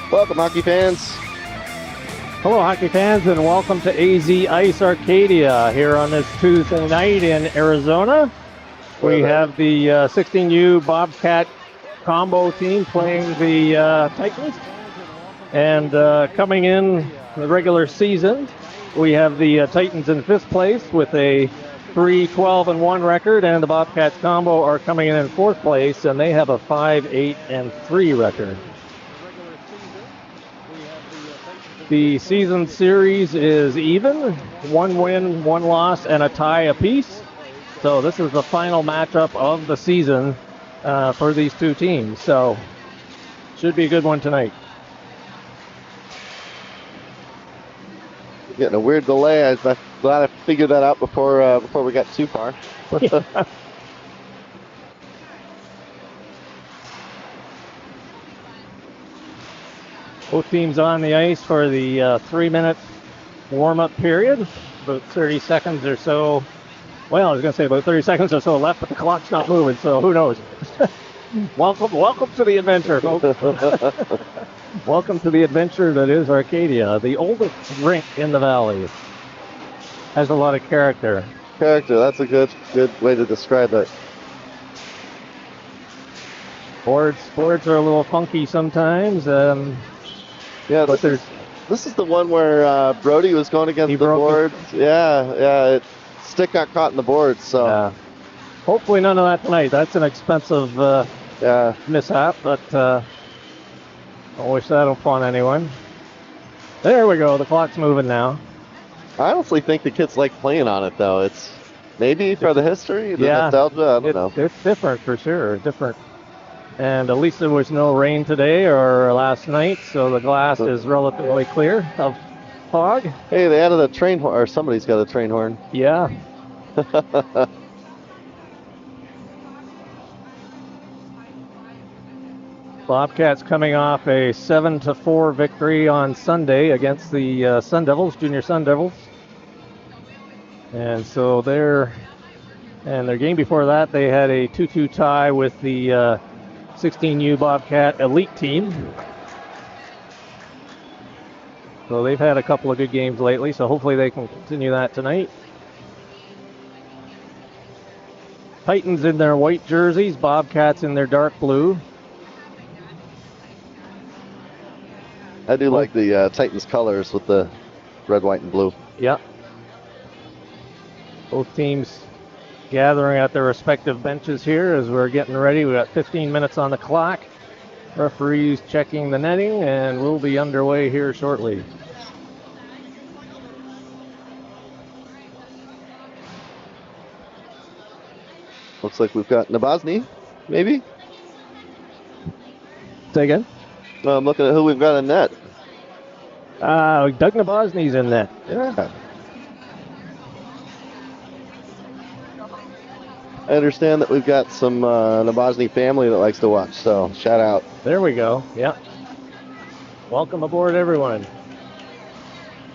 Welcome, hockey fans. Hello, hockey fans, and welcome to AZ Ice Arcadia here on this Tuesday night in Arizona. We have the 16U Bobcat combo team playing the Titans. And coming in the regular season, we have the Titans in 5th place with a 3-12-1 record, and the Bobcats combo are coming in 4th place, and they have a 5-8-3 record. The season series is even, 1 win, 1 loss, and a tie apiece. So this is the final matchup of the season for these two teams. So should be a good one tonight. Getting a weird delay. I'm glad I figured that out before we got too far. Both teams on the ice for the 3-minute warm-up period. About 30 seconds or so. Well, I was going to say about 30 seconds or so left, but the clock's not moving, so who knows? Welcome to the adventure, folks. Welcome to the adventure that is Arcadia, the oldest rink in the valley. Has a lot of character. Character, that's a good way to describe it. Boards are a little funky sometimes. Yeah, this is the one where Brody was going against the boards. Yeah, stick got caught in the boards, so. Yeah. Hopefully none of that tonight. That's an expensive mishap, but I wish that upon anyone. There we go. The clock's moving now. I honestly think the kids like playing on it, though. It's maybe for the history, the nostalgia, I don't know. It's different for sure, different. And at least there was no rain today or last night, so the glass is relatively clear of fog. Hey, they added a train horn, or somebody's got a train horn. Yeah. Bobcats coming off a 7-4 victory on Sunday against the Sun Devils, Junior Sun Devils. And so their game before that, they had a 2-2 tie with the 16U Bobcat elite team. So they've had a couple of good games lately, so hopefully they can continue that tonight. Titans in their white jerseys, Bobcats in their dark blue. I do like the Titans colors with the red, white, and blue. Yeah. Both teams gathering at their respective benches here as we're getting ready. We've got 15 minutes on the clock. Referees checking the netting, and we'll be underway here shortly. Looks like we've got Nabozny, maybe? Say again? I'm looking at who we've got in net. Doug Nabozny's in net. Yeah. I understand that we've got some Nabozny family that likes to watch, so shout out. There we go. Yeah. Welcome aboard, everyone.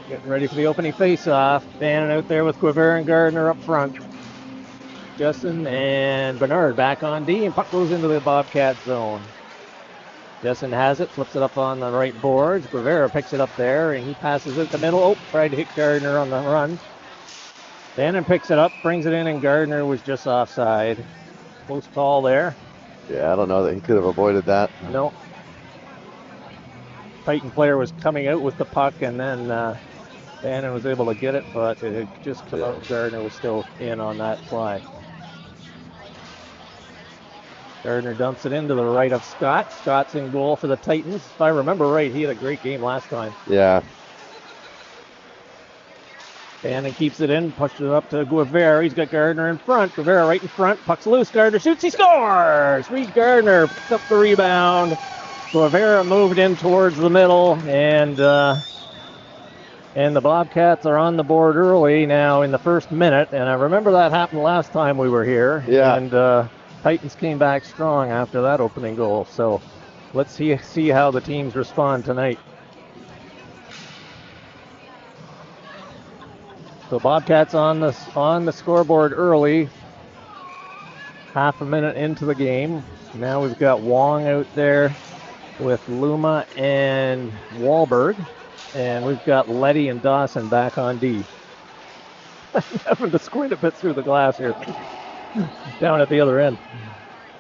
Getting ready for the opening face-off. Bannon out there with Guevara and Gardner up front. Justin and Bernard back on D, and puck goes into the Bobcat zone. Justin has it, flips it up on the right boards. Guevara picks it up there, and he passes it the middle. Oh, tried to hit Gardner on the run. Bannon picks it up, brings it in, and Gardner was just offside. Close call there. Yeah, I don't know that he could have avoided that. No. Titan player was coming out with the puck, and then Bannon was able to get it, but it had just come out. Gardner was still in on that fly. Gardner dumps it into the right of Scott. Scott's in goal for the Titans. If I remember right, he had a great game last time. Yeah. Bannon keeps it in, pushes it up to Guevara. He's got Gardner in front. Guevara right in front. Puck's loose. Gardner shoots. He scores! Reed Gardner picks up the rebound. Guevara moved in towards the middle, and the Bobcats are on the board early now in the first minute. And I remember that happened last time we were here. Yeah. And Titans came back strong after that opening goal. So let's see how the teams respond tonight. So Bobcats on the scoreboard early. Half a minute into the game. Now we've got Wong out there with Luma and Wahlberg. And we've got Letty and Dawson back on D. I'm having to squint a bit through the glass here. Down at the other end.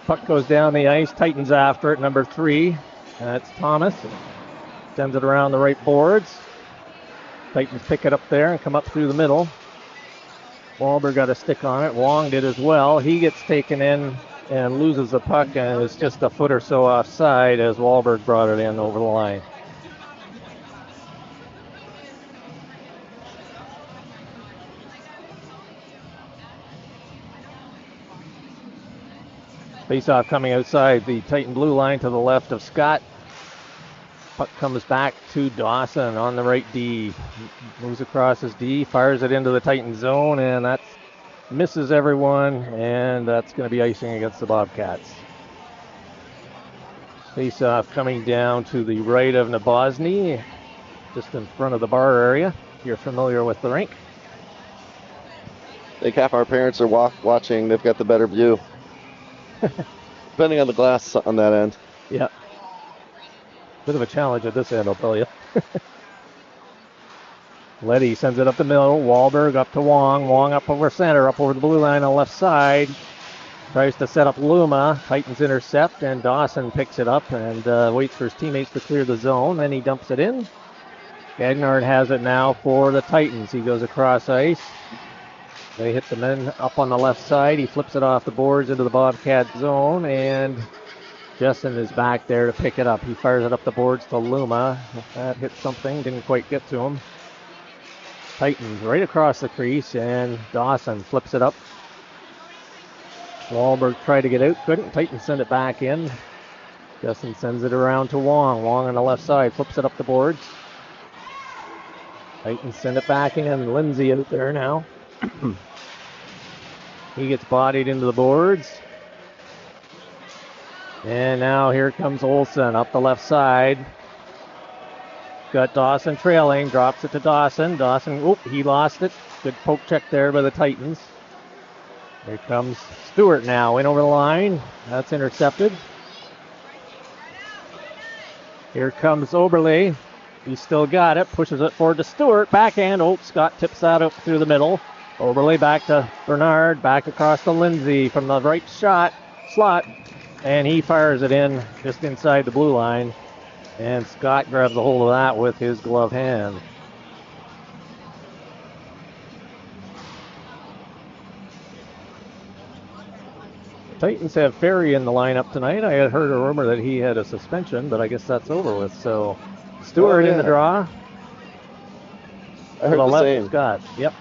Puck goes down the ice. Titans after it. Number 3. That's Thomas. Sends it around the right boards. Titans pick it up there and come up through the middle. Wahlberg got a stick on it. Wong did as well. He gets taken in and loses the puck, and it's just a foot or so offside as Wahlberg brought it in over the line. Face-off coming outside the Titan blue line to the left of Scott. Puck comes back to Dawson on the right D. Moves across his D, fires it into the Titan zone, and that misses everyone, and that's going to be icing against the Bobcats. Face-off coming down to the right of Nabozny, just in front of the bar area. You're familiar with the rink. I think half our parents are watching. They've got the better view. Depending on the glass on that end. Yeah. Bit of a challenge at this end, I'll tell you. Letty sends it up the middle. Wahlberg up to Wong. Wong up over center, up over the blue line on the left side. Tries to set up Luma. Titans intercept, and Dawson picks it up and waits for his teammates to clear the zone. Then he dumps it in. Gagnard has it now for the Titans. He goes across ice. They hit the men up on the left side. He flips it off the boards into the Bobcat zone, and Justin is back there to pick it up. He fires it up the boards to Luma. That hit something, didn't quite get to him. Titans right across the crease, and Dawson flips it up. Wahlberg tried to get out, couldn't. Titans send it back in. Justin sends it around to Wong. Wong on the left side, flips it up the boards. Titans send it back in. Lindsay out there now. He gets bodied into the boards. And now here comes Olsen up the left side. Got Dawson trailing, drops it to Dawson. Dawson, he lost it. Good poke check there by the Titans. Here comes Stewart now, in over the line. That's intercepted. Here comes Oberle. He still got it, pushes it forward to Stewart. Backhand, Scott tips that up through the middle. Oberle back to Bernard, back across to Lindsay from the right slot. And he fires it in just inside the blue line. And Scott grabs a hold of that with his glove hand. The Titans have Ferry in the lineup tonight. I had heard a rumor that he had a suspension, but I guess that's over with. So Stewart in the draw. I heard the same. Scott. Yep.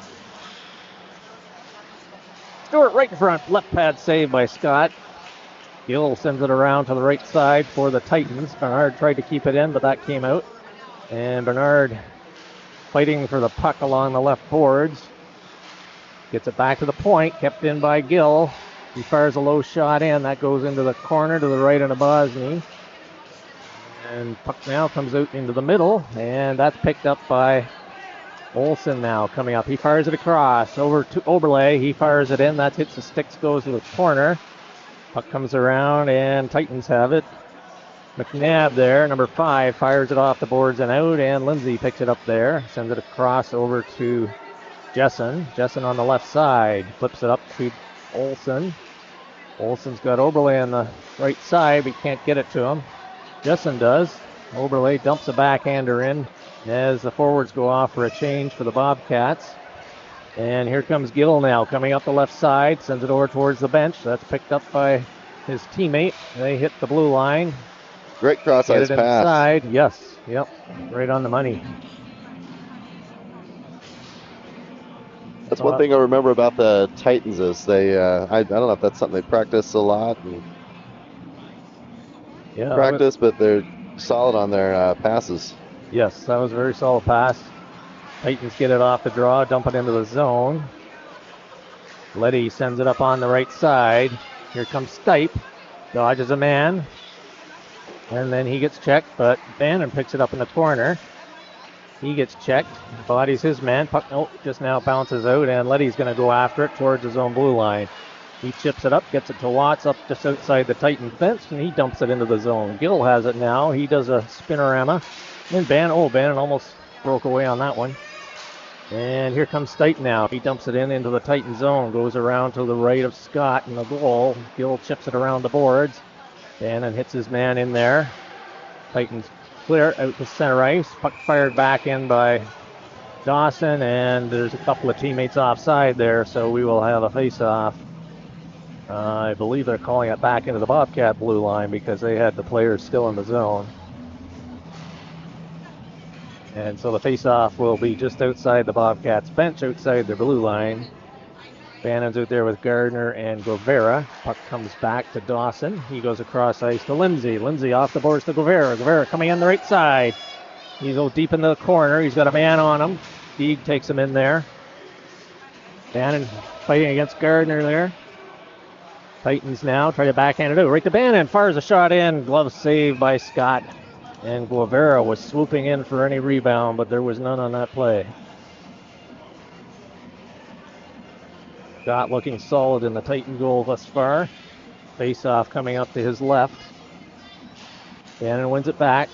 Stewart right in front. Left pad save by Scott. Gill sends it around to the right side for the Titans. Bernard tried to keep it in, but that came out. And Bernard fighting for the puck along the left boards. Gets it back to the point, kept in by Gill. He fires a low shot in. That goes into the corner to the right of Nabozny. And puck now comes out into the middle, and that's picked up by Olsen now coming up. He fires it across over to Oberle. He fires it in. That hits the sticks, goes to the corner. Puck comes around, and Titans have it. McNabb there, number 5, fires it off the boards and out, and Lindsay picks it up there. Sends it across over to Jessen. Jessen on the left side. Flips it up to Olsen. Olsen's got Oberle on the right side, but can't get it to him. Jessen does. Oberle dumps a backhander in as the forwards go off for a change for the Bobcats. And here comes Gill now coming up the left side. Sends it over towards the bench. That's picked up by his teammate. They hit the blue line. Great cross-ice pass. Inside. Yes. Yep. Right on the money. That's one thing I remember about the Titans is they, I don't know if that's something they practice a lot. Practice, but they're solid on their passes. Yes, that was a very solid pass. Titans get it off the draw, dump it into the zone. Letty sends it up on the right side. Here comes Stipe. Dodges a man. And then he gets checked, but Bannon picks it up in the corner. He gets checked, bodies his man. Puck just now bounces out, and Letty's going to go after it towards his own blue line. He chips it up, gets it to Watts up just outside the Titans bench, and he dumps it into the zone. Gill has it now. He does a spinorama. And Bannon almost broke away on that one. And here comes Titan now. He dumps it into the Titan zone, goes around to the right of Scott in the goal. Gill chips it around the boards. Bannon hits his man in there. Titans clear out to center ice. Puck fired back in by Dawson, and there's a couple of teammates offside there, so we will have a face-off. I believe they're calling it back into the Bobcat blue line because they had the players still in the zone. And so the face-off will be just outside the Bobcats bench, outside their blue line. Bannon's out there with Gardner and Guevara. Puck comes back to Dawson. He goes across ice to Lindsay. Lindsay off the boards to Guevara. Guevara coming on the right side. He's go deep into the corner. He's got a man on him. Deeg takes him in there. Bannon fighting against Gardner there. Titans now try to backhand it out. Right to Bannon. Fires a shot in. Glove saved by Scott. And Guevara was swooping in for any rebound, but there was none on that play. Scott looking solid in the Titan goal thus far. Face-off coming up to his left. Bannon wins it back.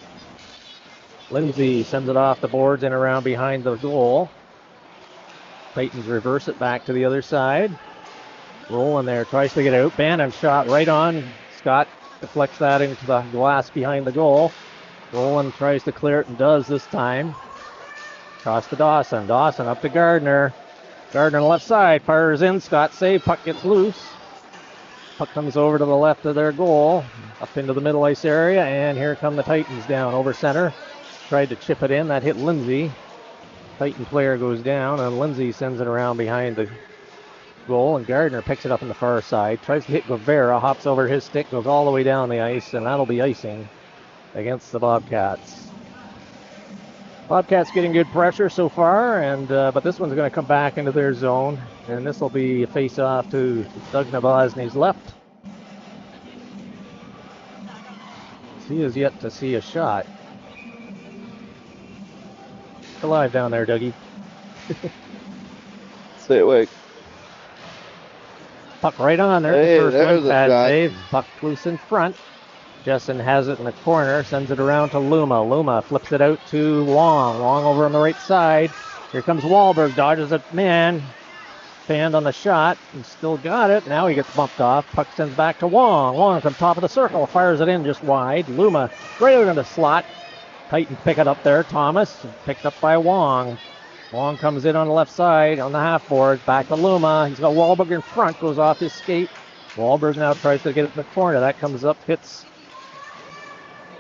Lindsay sends it off the boards and around behind the goal. Titans reverse it back to the other side. Rolling there, tries to get out. Bannon shot right on. Scott deflects that into the glass behind the goal. Roland tries to clear it and does this time. Across to Dawson. Dawson up to Gardner. Gardner on the left side. Fires in. Scott save. Puck gets loose. Puck comes over to the left of their goal. Up into the middle ice area. And here come the Titans down over center. Tried to chip it in. That hit Lindsay. Titan player goes down. And Lindsay sends it around behind the goal, and Gardner picks it up on the far side, tries to hit Guevara, hops over his stick, goes all the way down the ice, and that'll be icing against the Bobcats. Bobcats getting good pressure so far, and but this one's going to come back into their zone, and this will be a face-off to Doug Nabozny's left. He is yet to see a shot. Alive down there, Dougie. Stay awake. Puck right on there. Hey, the there's first a one, shot. save. Puck loose in front. Jessen has it in the corner, sends it around to Luma. Luma flips it out to Wong. Wong over on the right side. Here comes Wahlberg, dodges a man. Fanned on the shot, and still got it. Now he gets bumped off. Puck sends back to Wong. Wong from top of the circle, fires it in just wide. Luma right out in the slot. Titans pick it up there. Thomas picked up by Wong. Wong comes in on the left side on the half board. Back to Luma. He's got Wahlberg in front. Goes off his skate. Wahlberg now tries to get it in the corner. That comes up, hits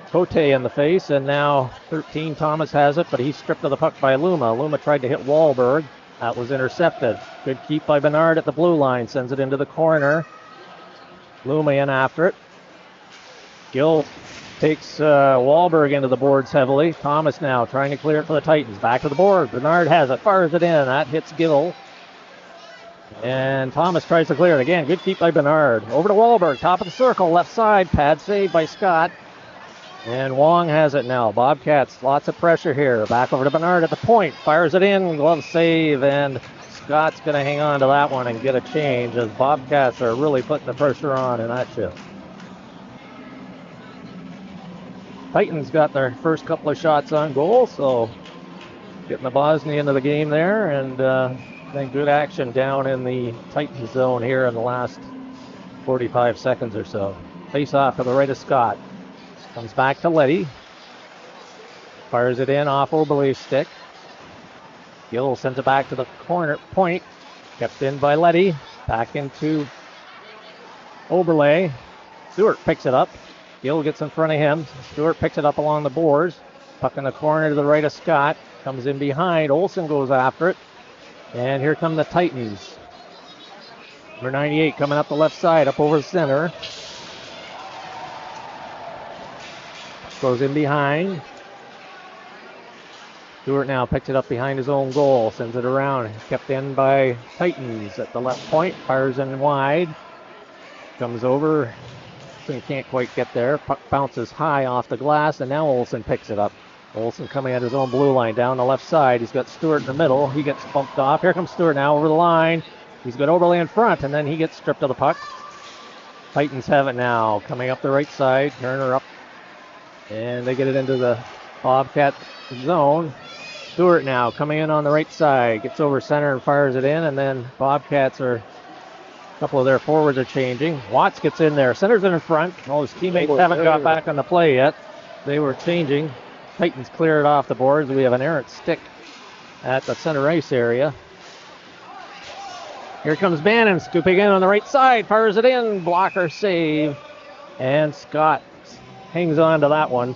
Cote in the face. And now 13, Thomas has it, but he's stripped of the puck by Luma. Luma tried to hit Wahlberg. That was intercepted. Good keep by Bernard at the blue line. Sends it into the corner. Luma in after it. Gill takes Wahlberg into the boards heavily. Thomas now trying to clear it for the Titans. Back to the board. Bernard has it. Fires it in. That hits Gill. And Thomas tries to clear it again. Good keep by Bernard. Over to Wahlberg. Top of the circle. Left side. Pad save by Scott. And Wong has it now. Bobcats, lots of pressure here. Back over to Bernard at the point. Fires it in. Glove save. And Scott's going to hang on to that one and get a change as Bobcats are really putting the pressure on in that shift. Titans got their first couple of shots on goal, so getting the Bosnia into the game there, and then good action down in the Titans zone here in the last 45 seconds or so. Face off to the right of Scott. Comes back to Letty. Fires it in off Oberle's stick. Gill sends it back to the corner point. Kept in by Letty. Back into Oberle. Stewart picks it up. Gill gets in front of him. Stewart picks it up along the boards. Puck in the corner to the right of Scott. Comes in behind. Olsen goes after it. And here come the Titans. Number 98 coming up the left side, up over the center. Goes in behind. Stewart now picks it up behind his own goal. Sends it around. Kept in by Titans at the left point. Fires in wide. Comes over. Can't quite get there. Puck bounces high off the glass, and now Olsen picks it up. Olsen coming at his own blue line down the left side. He's got Stewart in the middle. He gets bumped off. Here comes Stewart now over the line. He's got Oberle in front, and then he gets stripped of the puck. Titans have it now, coming up the right side. Turner up, and they get it into the Bobcat zone. Stewart now coming in on the right side, gets over center and fires it in, and then Bobcats a couple of their forwards are changing. Watts gets in there, centers it in front. All his teammates haven't got back on the play yet. They were changing. Titans clear it off the boards. We have an errant stick at the center ice area. Here comes Bannon, scooping in on the right side, fires it in, blocker save, and Scott hangs on to that one,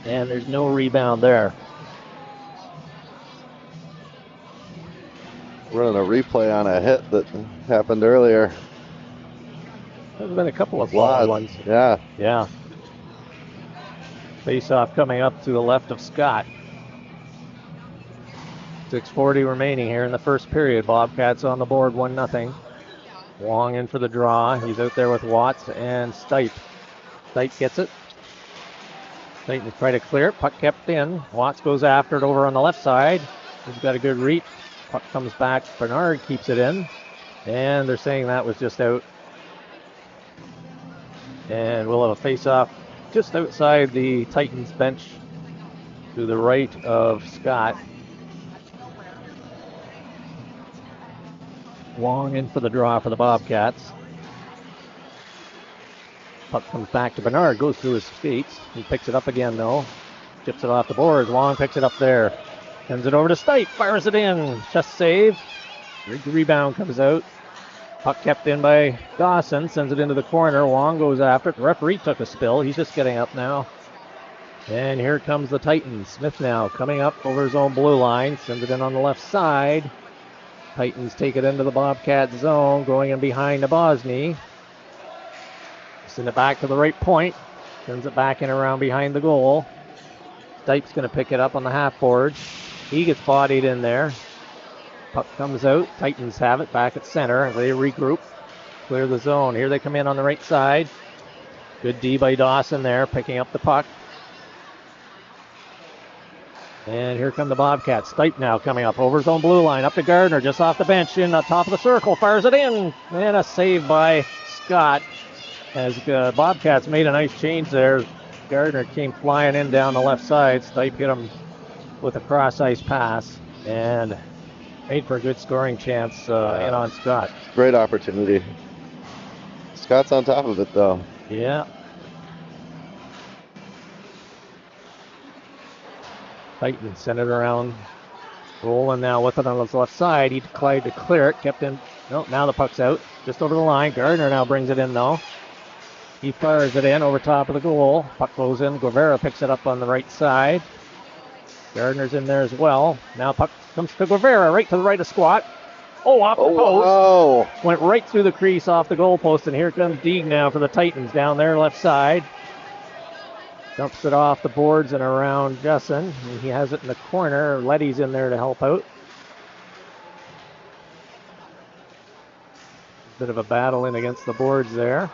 and there's no rebound there. Running a replay on a hit that happened earlier. There's been a couple of wild ones. Yeah. Face-off coming up to the left of Scott. 6:40 remaining here in the first period. Bobcats on the board, 1-0. Wong in for the draw. He's out there with Watts and Stipe. Stipe gets it. Titans try to clear it. Puck kept in. Watts goes after it over on the left side. He's got a good reach. Puck comes back. Bernard keeps it in. And they're saying that was just out. And we'll have a face-off just outside the Titans bench to the right of Scott. Wong in for the draw for the Bobcats. Puck comes back to Bernard, goes through his skates. He picks it up again though. Chips it off the boards. Wong picks it up there. Sends it over to Stipe, fires it in. Just save. Big rebound comes out. Puck kept in by Dawson, sends it into the corner. Wong goes after it. The referee took a spill. He's just getting up now. And here comes the Titans. Smith now coming up over his own blue line. Sends it in on the left side. Titans take it into the Bobcat zone, going in behind the Bosny. Send it back to the right point. Sends it back in around behind the goal. Stipe's going to pick it up on the half board. He gets bodied in there. Puck comes out. Titans have it back at center. They regroup. Clear the zone. Here they come in on the right side. Good D by Dawson there, picking up the puck. And here come the Bobcats. Stipe now coming up over his own blue line. Up to Gardner, just off the bench in the top of the circle. Fires it in. And a save by Scott. As Bobcats made a nice change there. Gardner came flying in down the left side. Stipe hit him with a cross-ice pass. And made for a good scoring chance in on Scott. Great opportunity. Scott's on top of it, though. Yeah. Titans sent it around. Rolling now with it on his left side. He tried to clear it. Kept in. No, now the puck's out. Just over the line. Gardner now brings it in, though. He fires it in over top of the goal. Puck goes in. Guevara picks it up on the right side. Gardner's in there as well. Now puck comes to Guevara, right to the right of Squat. Oh, off the post. Oh. Went right through the crease off the goalpost, and here comes Deeg now for the Titans down there left side. Dumps it off the boards and around Justin. And he has it in the corner. Letty's in there to help out. Bit of a battle in against the boards there.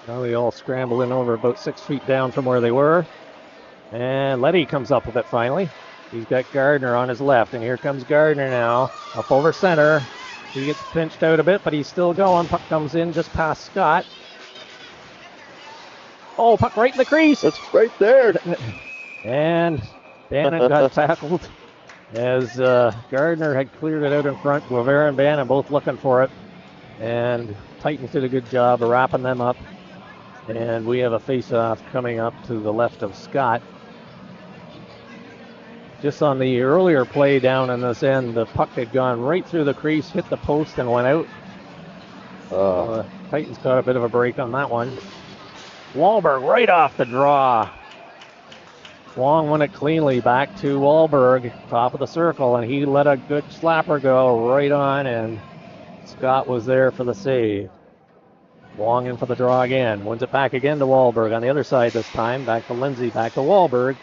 Now they all scramble in over about 6 feet down from where they were. And Letty comes up with it finally. He's got Gardner on his left, and here comes Gardner now, up over center. He gets pinched out a bit, but he's still going. Puck comes in just past Scott. Oh, puck right in the crease. It's right there. And Bannon got tackled as Gardner had cleared it out in front. Guevara and Bannon both looking for it. And Titans did a good job of wrapping them up. And we have a face-off coming up to the left of Scott. Just on the earlier play down in this end, the puck had gone right through the crease, hit the post, and went out. Titans got a bit of a break on that one. Wahlberg right off the draw. Wong won it cleanly back to Wahlberg, top of the circle, and he let a good slapper go right on, and Scott was there for the save. Wong in for the draw again. Wins it back again to Wahlberg on the other side this time. Back to Lindsay, back to Wahlberg.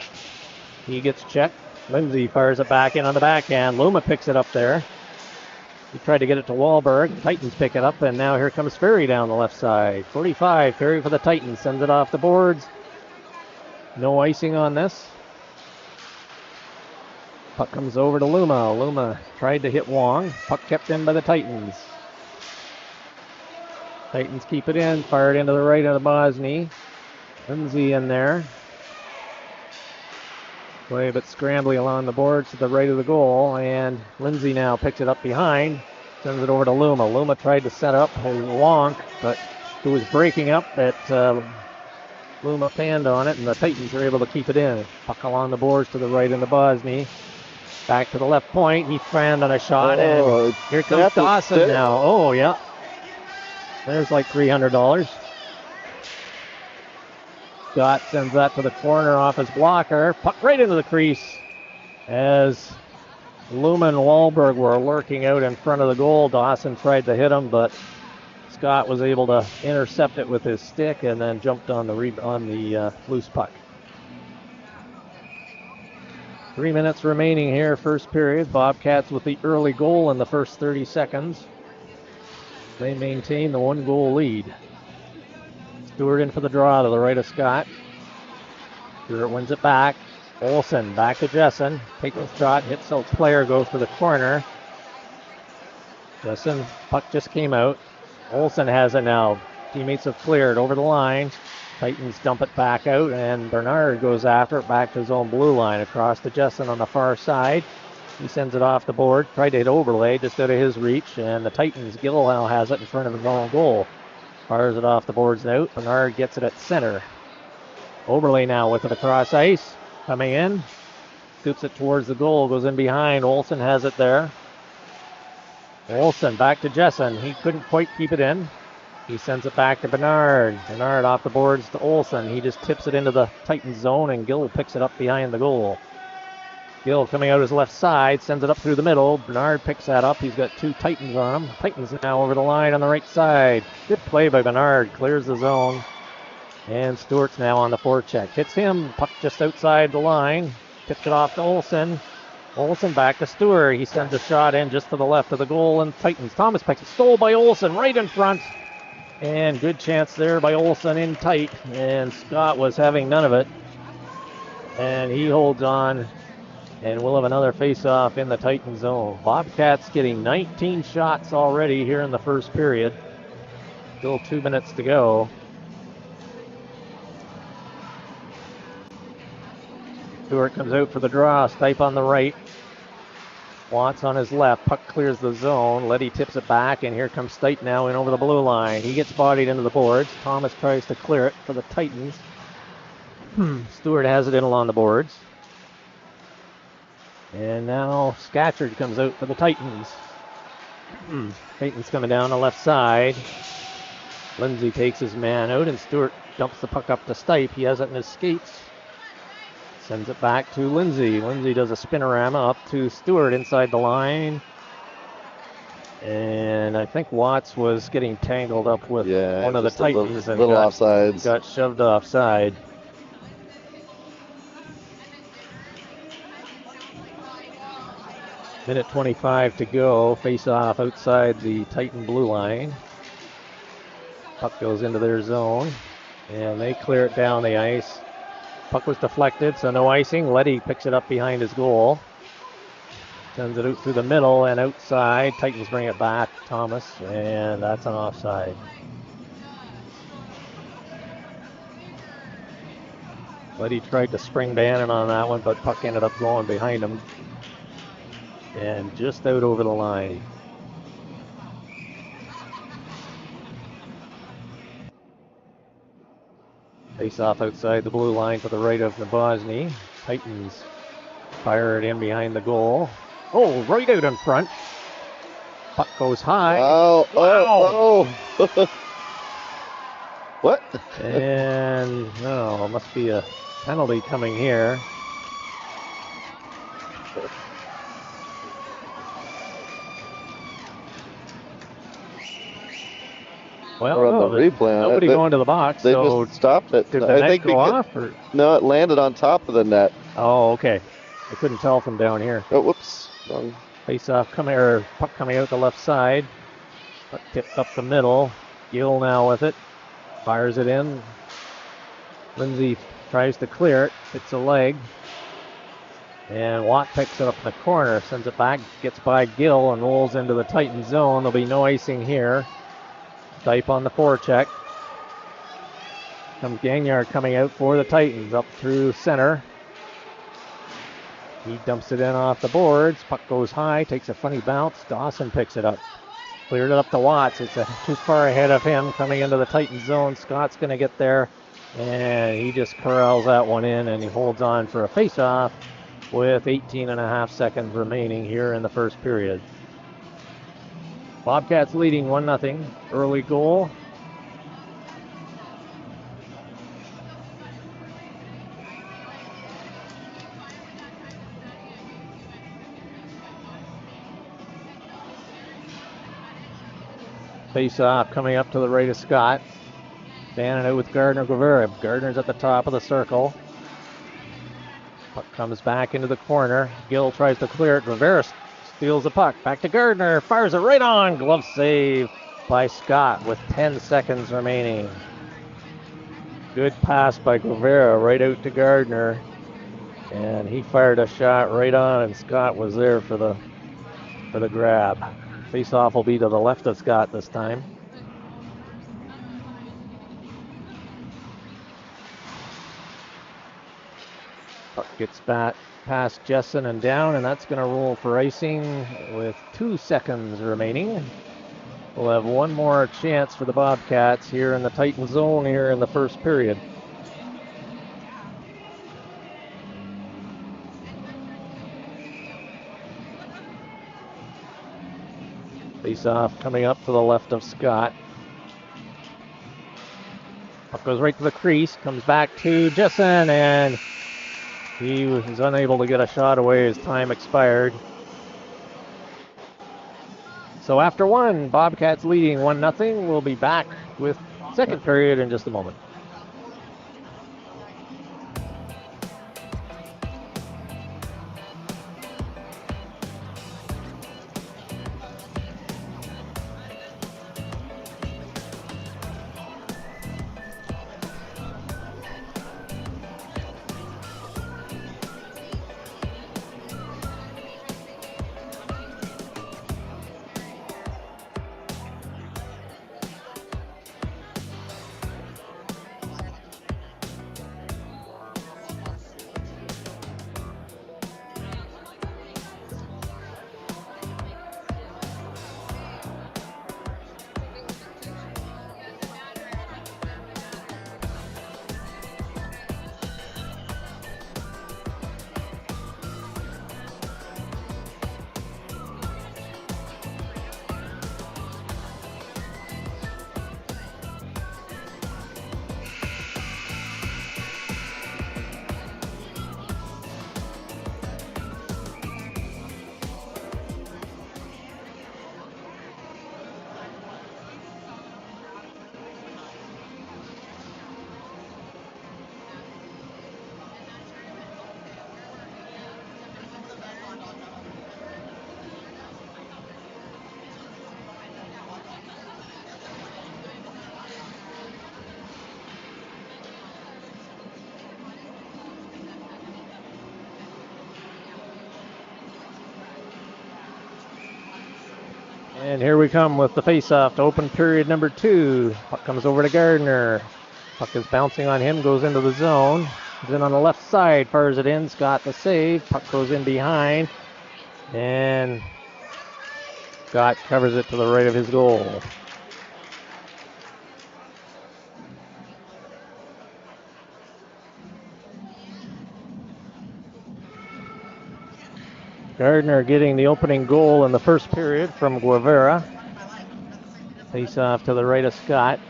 He gets checked. Lindsay fires it back in on the backhand. Luma picks it up there. He tried to get it to Wahlberg. Titans pick it up, and now here comes Ferry down the left side. 45, Ferry for the Titans. Sends it off the boards. No icing on this. Puck comes over to Luma. Luma tried to hit Wong. Puck kept in by the Titans. Titans keep it in. Fired into the right of the Bosny. Lindsay in there. Play a bit scrambly along the boards to the right of the goal. And Lindsay now picks it up behind. Sends it over to Luma. Luma tried to set up Wonk, but it was breaking up. Luma panned on it, and the Titans are able to keep it in. Puck along the boards to the right in the Bosny. Back to the left point. He fanned on a shot, and here comes Dawson now. Oh, yeah. There's like $300. Scott sends that to the corner off his blocker. Puck right into the crease as Luma and Wahlberg were lurking out in front of the goal. Dawson tried to hit him, but Scott was able to intercept it with his stick and then jumped on the loose puck. 3 minutes remaining here, first period. Bobcats with the early goal in the first 30 seconds. They maintain the 1-goal lead. Stewart in for the draw to the right of Scott. Stewart wins it back. Olsen back to Jessen. Takes the shot, hits the player, goes to the corner. Jessen, puck just came out. Olsen has it now. Teammates have cleared over the line. Titans dump it back out, and Bernard goes after it back to his own blue line across to Jessen on the far side. He sends it off the board. Tried to hit Overlay just out of his reach, and the Titans, Gill now has it in front of his own goal. Fires it off the boards now. Bernard gets it at center. Overlay now with it across ice. Coming in. Scoops it towards the goal. Goes in behind. Olsen has it there. Olsen back to Jessen. He couldn't quite keep it in. He sends it back to Bernard. Bernard off the boards to Olsen. He just tips it into the Titans zone, and Gill picks it up behind the goal. Gill coming out his left side, sends it up through the middle. Bernard picks that up. He's got 2 Titans on him. Titans now over the line on the right side. Good play by Bernard. Clears the zone. And Stewart's now on the forecheck. Hits him. Puck just outside the line. Tips it off to Olsen. Olsen back to Stewart. He sends a shot in just to the left of the goal, and Titans. Thomas picks it. Stole by Olsen right in front. And good chance there by Olsen in tight. And Scott was having none of it. And he holds on. And we'll have another face-off in the Titan zone. Bobcats getting 19 shots already here in the first period. Still 2 minutes to go. Stewart comes out for the draw. Stipe on the right. Watts on his left. Puck clears the zone. Letty tips it back, and here comes Stipe now in over the blue line. He gets bodied into the boards. Thomas tries to clear it for the Titans. Stewart has it in along the boards. And now Scatchard comes out for the Titans. Titans coming down the left side. Lindsay takes his man out, and Stewart dumps the puck up to Stipe. He has it in his skates. Sends it back to Lindsay. Lindsay does a spinorama up to Stewart inside the line. And I think Watts was getting tangled up with one of the Titans and got shoved offside. Minute 25 to go. Face off outside the Titan blue line. Puck goes into their zone, and they clear it down the ice. Puck was deflected, so no icing. Letty picks it up behind his goal. Sends it out through the middle and outside. Titans bring it back. Thomas, and that's an offside. Letty tried to spring Bannon on that one, but puck ended up going behind him. And just out over the line. Face off outside the blue line to the right of Nabozny. Titans fire it in behind the goal. Oh, right out in front. Puck goes high. Wow. What? And must be a penalty coming here. Well, the replay on nobody going to the box. They so just stopped it. Did the net go off? Or? No, it landed on top of the net. Oh, okay. I couldn't tell from down here. Oh, whoops. Wrong. Face-off puck coming out the left side. Puck tipped up the middle. Gill now with it. Fires it in. Lindsay tries to clear it, hits a leg. And Watt picks it up in the corner, sends it back, gets by Gill, and rolls into the Titan zone. There'll be no icing here. Stipe on the forecheck. Comes Gagnard coming out for the Titans, up through center. He dumps it in off the boards. Puck goes high, takes a funny bounce. Dawson picks it up. Cleared it up to Watts. It's too far ahead of him coming into the Titan zone. Scott's going to get there, and he just corrals that one in, and he holds on for a face-off with 18.5 seconds remaining here in the first period. Bobcats leading 1-0. Early goal. Face-off coming up to the right of Scott. Standing out with Gardner-Guevara. Gardner's at the top of the circle. Puck comes back into the corner. Gill tries to clear it. Guevara steals the puck. Back to Gardner. Fires it right on. Glove save by Scott with 10 seconds remaining. Good pass by Guevara right out to Gardner. And he fired a shot right on, and Scott was there for the grab. Face-off will be to the left of Scott this time. Puck gets back past Jessen and down, and that's going to roll for icing with 2 seconds remaining. We'll have one more chance for the Bobcats here in the Titan zone here in the first period. Face-off coming up to the left of Scott. Puck goes right to the crease, comes back to Jessen, and he was unable to get a shot away as time expired. So after one, Bobcats leading 1-0. We'll be back with second period in just a moment. And here we come with the face-off to open period number 2. Puck comes over to Gardner. Puck is bouncing on him, goes into the zone. He's in on the left side, fires it in. Scott the save. Puck goes in behind. And Scott covers it to the right of his goal. Gardner getting the opening goal in the first period from Guevara. Face off to the right of Scott.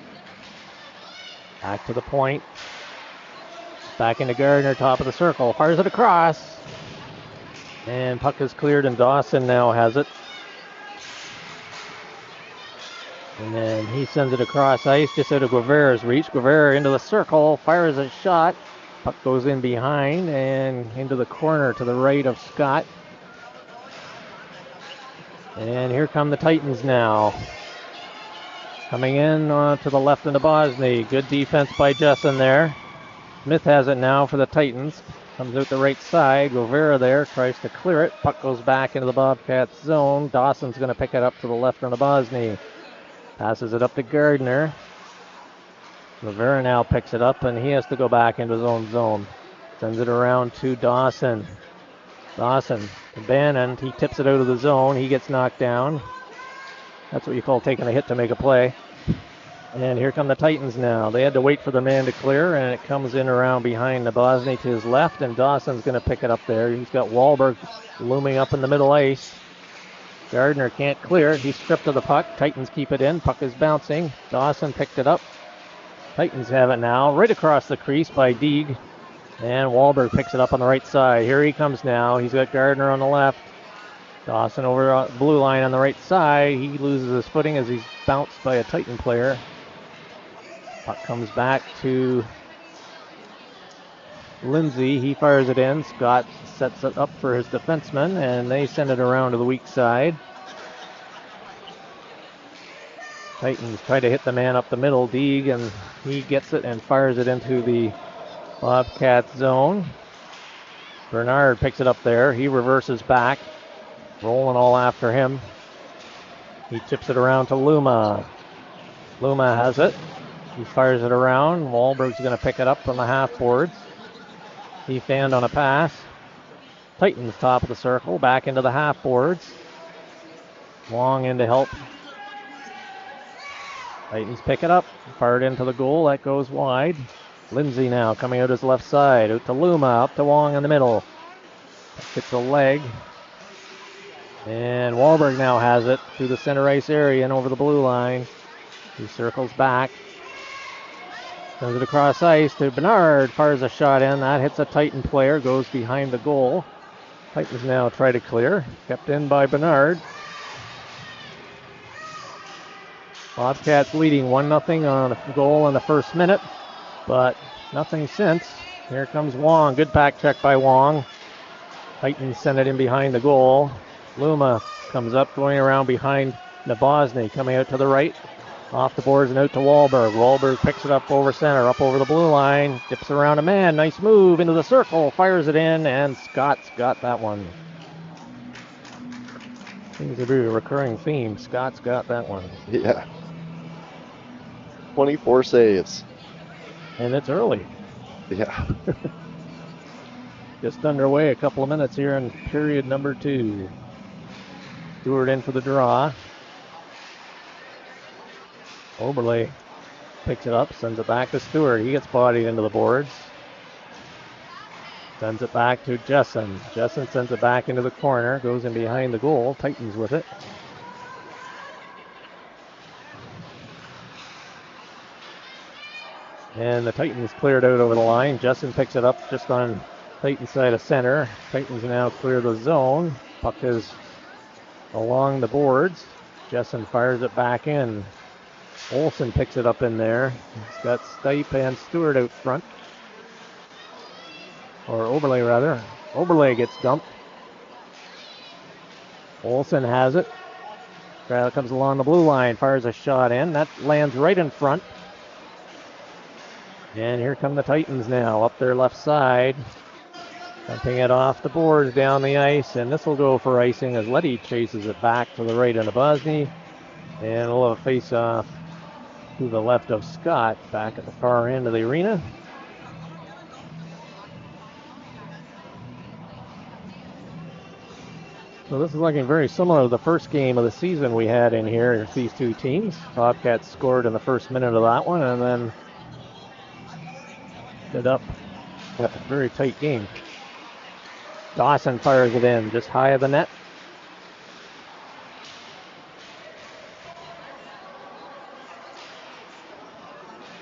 Back to the point. Back into Gardner, top of the circle. Fires it across. And puck is cleared, and Dawson now has it. And then he sends it across ice, just out of Guevara's reach. Guevara into the circle, fires a shot. Puck goes in behind and into the corner to the right of Scott. And here come the Titans now. Coming in to the left into Bosny. Good defense by Jessen there. Smith has it now for the Titans. Comes out the right side. Guevara there tries to clear it. Puck goes back into the Bobcats zone. Dawson's going to pick it up to the left on the Bosny. Passes it up to Gardner. Guevara now picks it up, and he has to go back into his own zone. Sends it around to Dawson. Dawson to Bannon. He tips it out of the zone. He gets knocked down. That's what you call taking a hit to make a play. And here come the Titans now. They had to wait for the man to clear, and it comes in around behind the Bosny to his left, and Dawson's going to pick it up there. He's got Wahlberg looming up in the middle ice. Gardner can't clear. He's stripped of the puck. Titans keep it in. Puck is bouncing. Dawson picked it up. Titans have it now right across the crease by Deeg. And Wahlberg picks it up on the right side. Here he comes now. He's got Gardner on the left. Dawson over the blue line on the right side. He loses his footing as he's bounced by a Titan player. Puck comes back to Lindsay. He fires it in. Scott sets it up for his defenseman, and they send it around to the weak side. Titans try to hit the man up the middle, Deeg, and he gets it and fires it into the Bobcats zone. Bernard picks it up there. He reverses back. Rolling all after him. He chips it around to Luma. Luma has it. He fires it around. Wahlberg's going to pick it up from the half boards. He fanned on a pass. Titans top of the circle. Back into the half boards. Long in to help. Titans pick it up. Fired into the goal. That goes wide. Lindsay now coming out his left side. Out to Luma. Up to Wong in the middle. Hits a leg. And Wahlberg now has it through the center ice area and over the blue line. He circles back. Sends it across ice to Bernard. Fires a shot in. That hits a Titan player. Goes behind the goal. Titans now try to clear. Kept in by Bernard. Bobcats leading 1-0 on a goal in the first minute. But nothing since. Here comes Wong. Good back check by Wong. Titans send it in behind the goal. Luma comes up, going around behind Nabozny, coming out to the right. Off the boards and out to Wahlberg. Wahlberg picks it up over center, up over the blue line. Dips around a man. Nice move into the circle. Fires it in, and Scott's got that one. Seems to be a recurring theme. Scott's got that one. Yeah. 24 saves. And it's early. Yeah. Just underway, a couple of minutes here in period number 2. Stewart in for the draw. Oberle picks it up, sends it back to Stewart. He gets bodied into the boards. Sends it back to Jessen. Jessen sends it back into the corner, goes in behind the goal. Titans with it. And the Titans cleared out over the line. Jessen picks it up just on Titans side of center. Titans now clear the zone. Puck is along the boards. Jessen fires it back in. Olsen picks it up in there. He's got Stipe and Stewart out front. Or Oberle, rather. Oberle gets dumped. Olsen has it. Crowd comes along the blue line, fires a shot in. That lands right in front. And here come the Titans now, up their left side. Dumping it off the boards down the ice, and this will go for icing as Letty chases it back to the right into Bosny. And we'll have a face-off to the left of Scott, back at the far end of the arena. So this is looking very similar to the first game of the season we had in here, these two teams. Bobcats scored in the first minute of that one, and then it up. A very tight game. Dawson fires it in, just high of the net.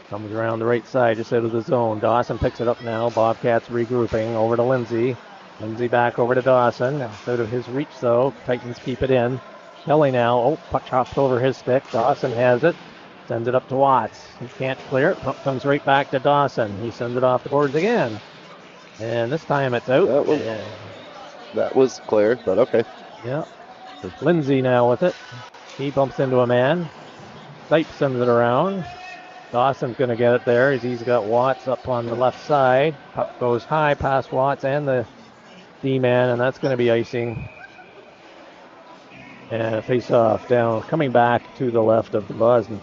Comes around the right side, just out of the zone. Dawson picks it up now. Bobcats regrouping over to Lindsay. Lindsay back over to Dawson. Out of his reach, though. Titans keep it in. Kelly now. Oh, puck chopped over his stick. Dawson has it. Sends it up to Watts. He can't clear it. Puck comes right back to Dawson. He sends it off the boards again. And this time it's out. That was cleared, but okay. Yeah. Lindsay now with it. He bumps into a man. Stipe sends it around. Dawson's going to get it there as he's got Watts up on the left side. Puck goes high past Watts and the D-man, and that's going to be icing. And a face-off down, coming back to the left of the Boston.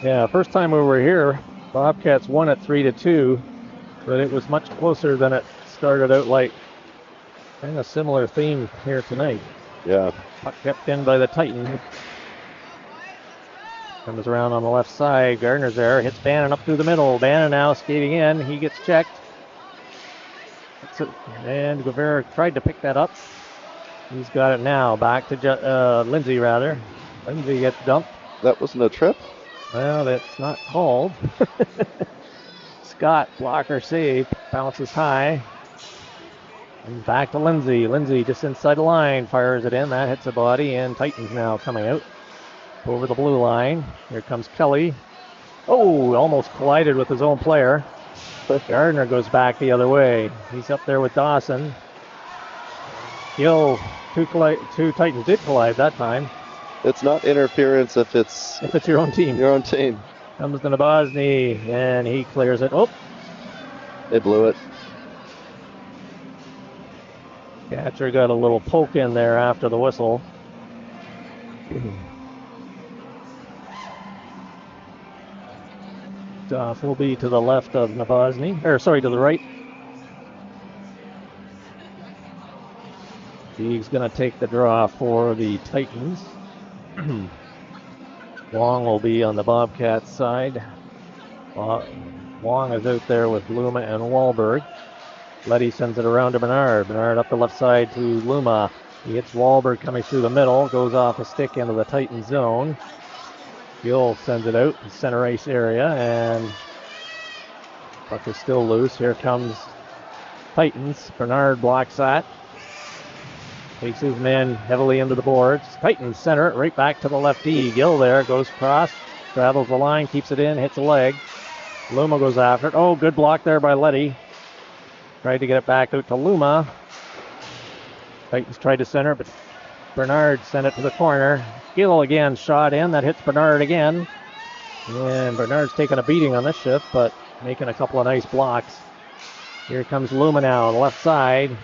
Yeah, first time we were here, Bobcats won it 3-2, but it was much closer than it started out like. Kind of similar theme here tonight. Yeah. Puck kept in by the Titans. Comes around on the left side. Gardner's there. Hits Bannon up through the middle. Bannon now skating in. He gets checked. And Guevara tried to pick that up. He's got it now. Back to Lindsay, rather. Lindsay gets dumped. That wasn't a trip? Well, that's not called. Scott, blocker save. Bounces high. And back to Lindsay. Lindsay just inside the line. Fires it in. That hits the body. And Titans now coming out. Over the blue line. Here comes Kelly. Oh, almost collided with his own player. Gardner goes back the other way. He's up there with Dawson. Gill, two Titans did collide that time. It's not interference if it's your own team. Your own team. Comes to Nabozny, and he clears it. Oh, they blew it. Catcher got a little poke in there after the whistle. Off will be to the left of Nabozny, to the right. He's going to take the draw for the Titans. Wong will be on the Bobcats side. Wong is out there with Luma and Wahlberg. Letty sends it around to Bernard. Bernard up the left side to Luma. He hits Wahlberg coming through the middle. Goes off a stick into the Titan zone. Gill sends it out to center ice area, and puck is still loose. Here comes Titans. Bernard blocks that. Takes his man heavily into the boards. Titans center it right back to the lefty. Gill there goes across, travels the line, keeps it in, hits a leg. Luma goes after it. Oh, good block there by Letty. Tried to get it back out to Luma. Titans tried to center, but Bernard sent it to the corner. Gill again shot in. That hits Bernard again. And Bernard's taking a beating on this shift, but making a couple of nice blocks. Here comes Luma now on the left side.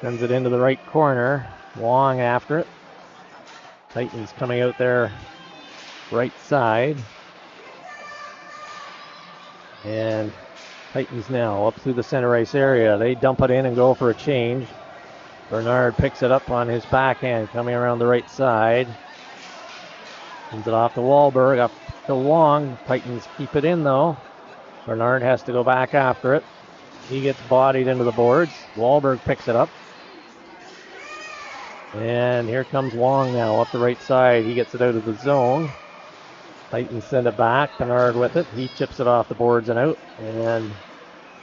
Sends it into the right corner. Wong after it. Titans coming out there right side. And Titans now up through the center ice area. They dump it in and go for a change. Bernard picks it up on his backhand, coming around the right side. Sends it off to Wahlberg, up to Wong. Titans keep it in though. Bernard has to go back after it. He gets bodied into the boards. Wahlberg picks it up. And here comes Wong now up the right side. He gets it out of the zone. Titans send it back. Bernard with it. He chips it off the boards and out. And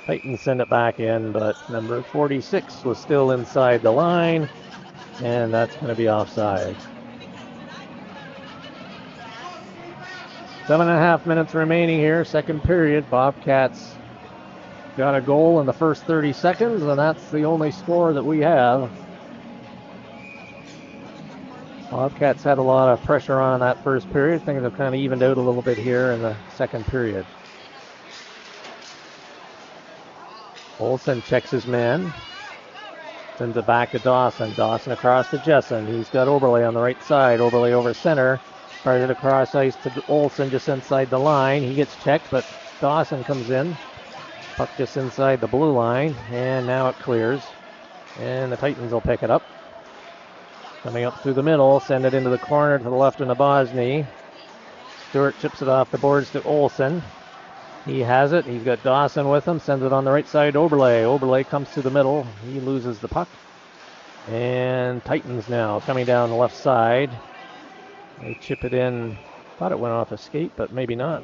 Titans send it back in, but number 46 was still inside the line, and that's going to be offside. 7.5 minutes remaining here, second period. Bobcats got a goal in the first 30 seconds, and that's the only score that we have. Bobcats had a lot of pressure on that first period. Things have kind of evened out a little bit here in the second period. Olsen checks his man. Sends it back to Dawson. Dawson across to Jessen. He's got Oberle on the right side. Oberle over center. Started across ice to Olsen just inside the line. He gets checked, but Dawson comes in. Puck just inside the blue line. And now it clears. And the Titans will pick it up. Coming up through the middle. Send it into the corner to the left of Nabozny. Stewart chips it off the boards to Olsen. He has it. He's got Dawson with him. Sends it on the right side. Oberle. Oberle comes to the middle. He loses the puck. And Titans now coming down the left side. They chip it in. Thought it went off a skate, but maybe not.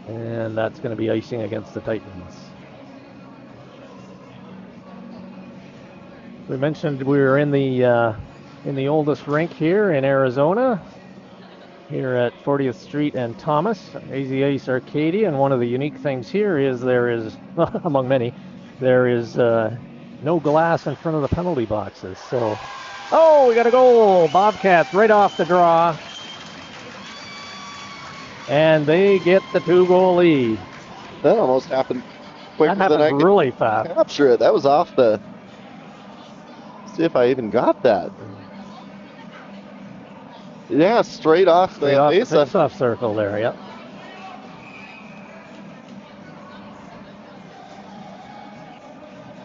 And that's going to be icing against the Titans. We mentioned we were in the oldest rink here in Arizona. here at 40th Street and Thomas, AZ Ice Arcadia. And one of the unique things here is there is, among many, there is no glass in front of the penalty boxes. So, oh, we got a goal. Bobcats right off the draw. And they get the 2-goal lead. That almost happened quicker That than I happened could really fast. capture it. That was off the... See if I even got that. Yeah, straight off the face-off circle there, yep.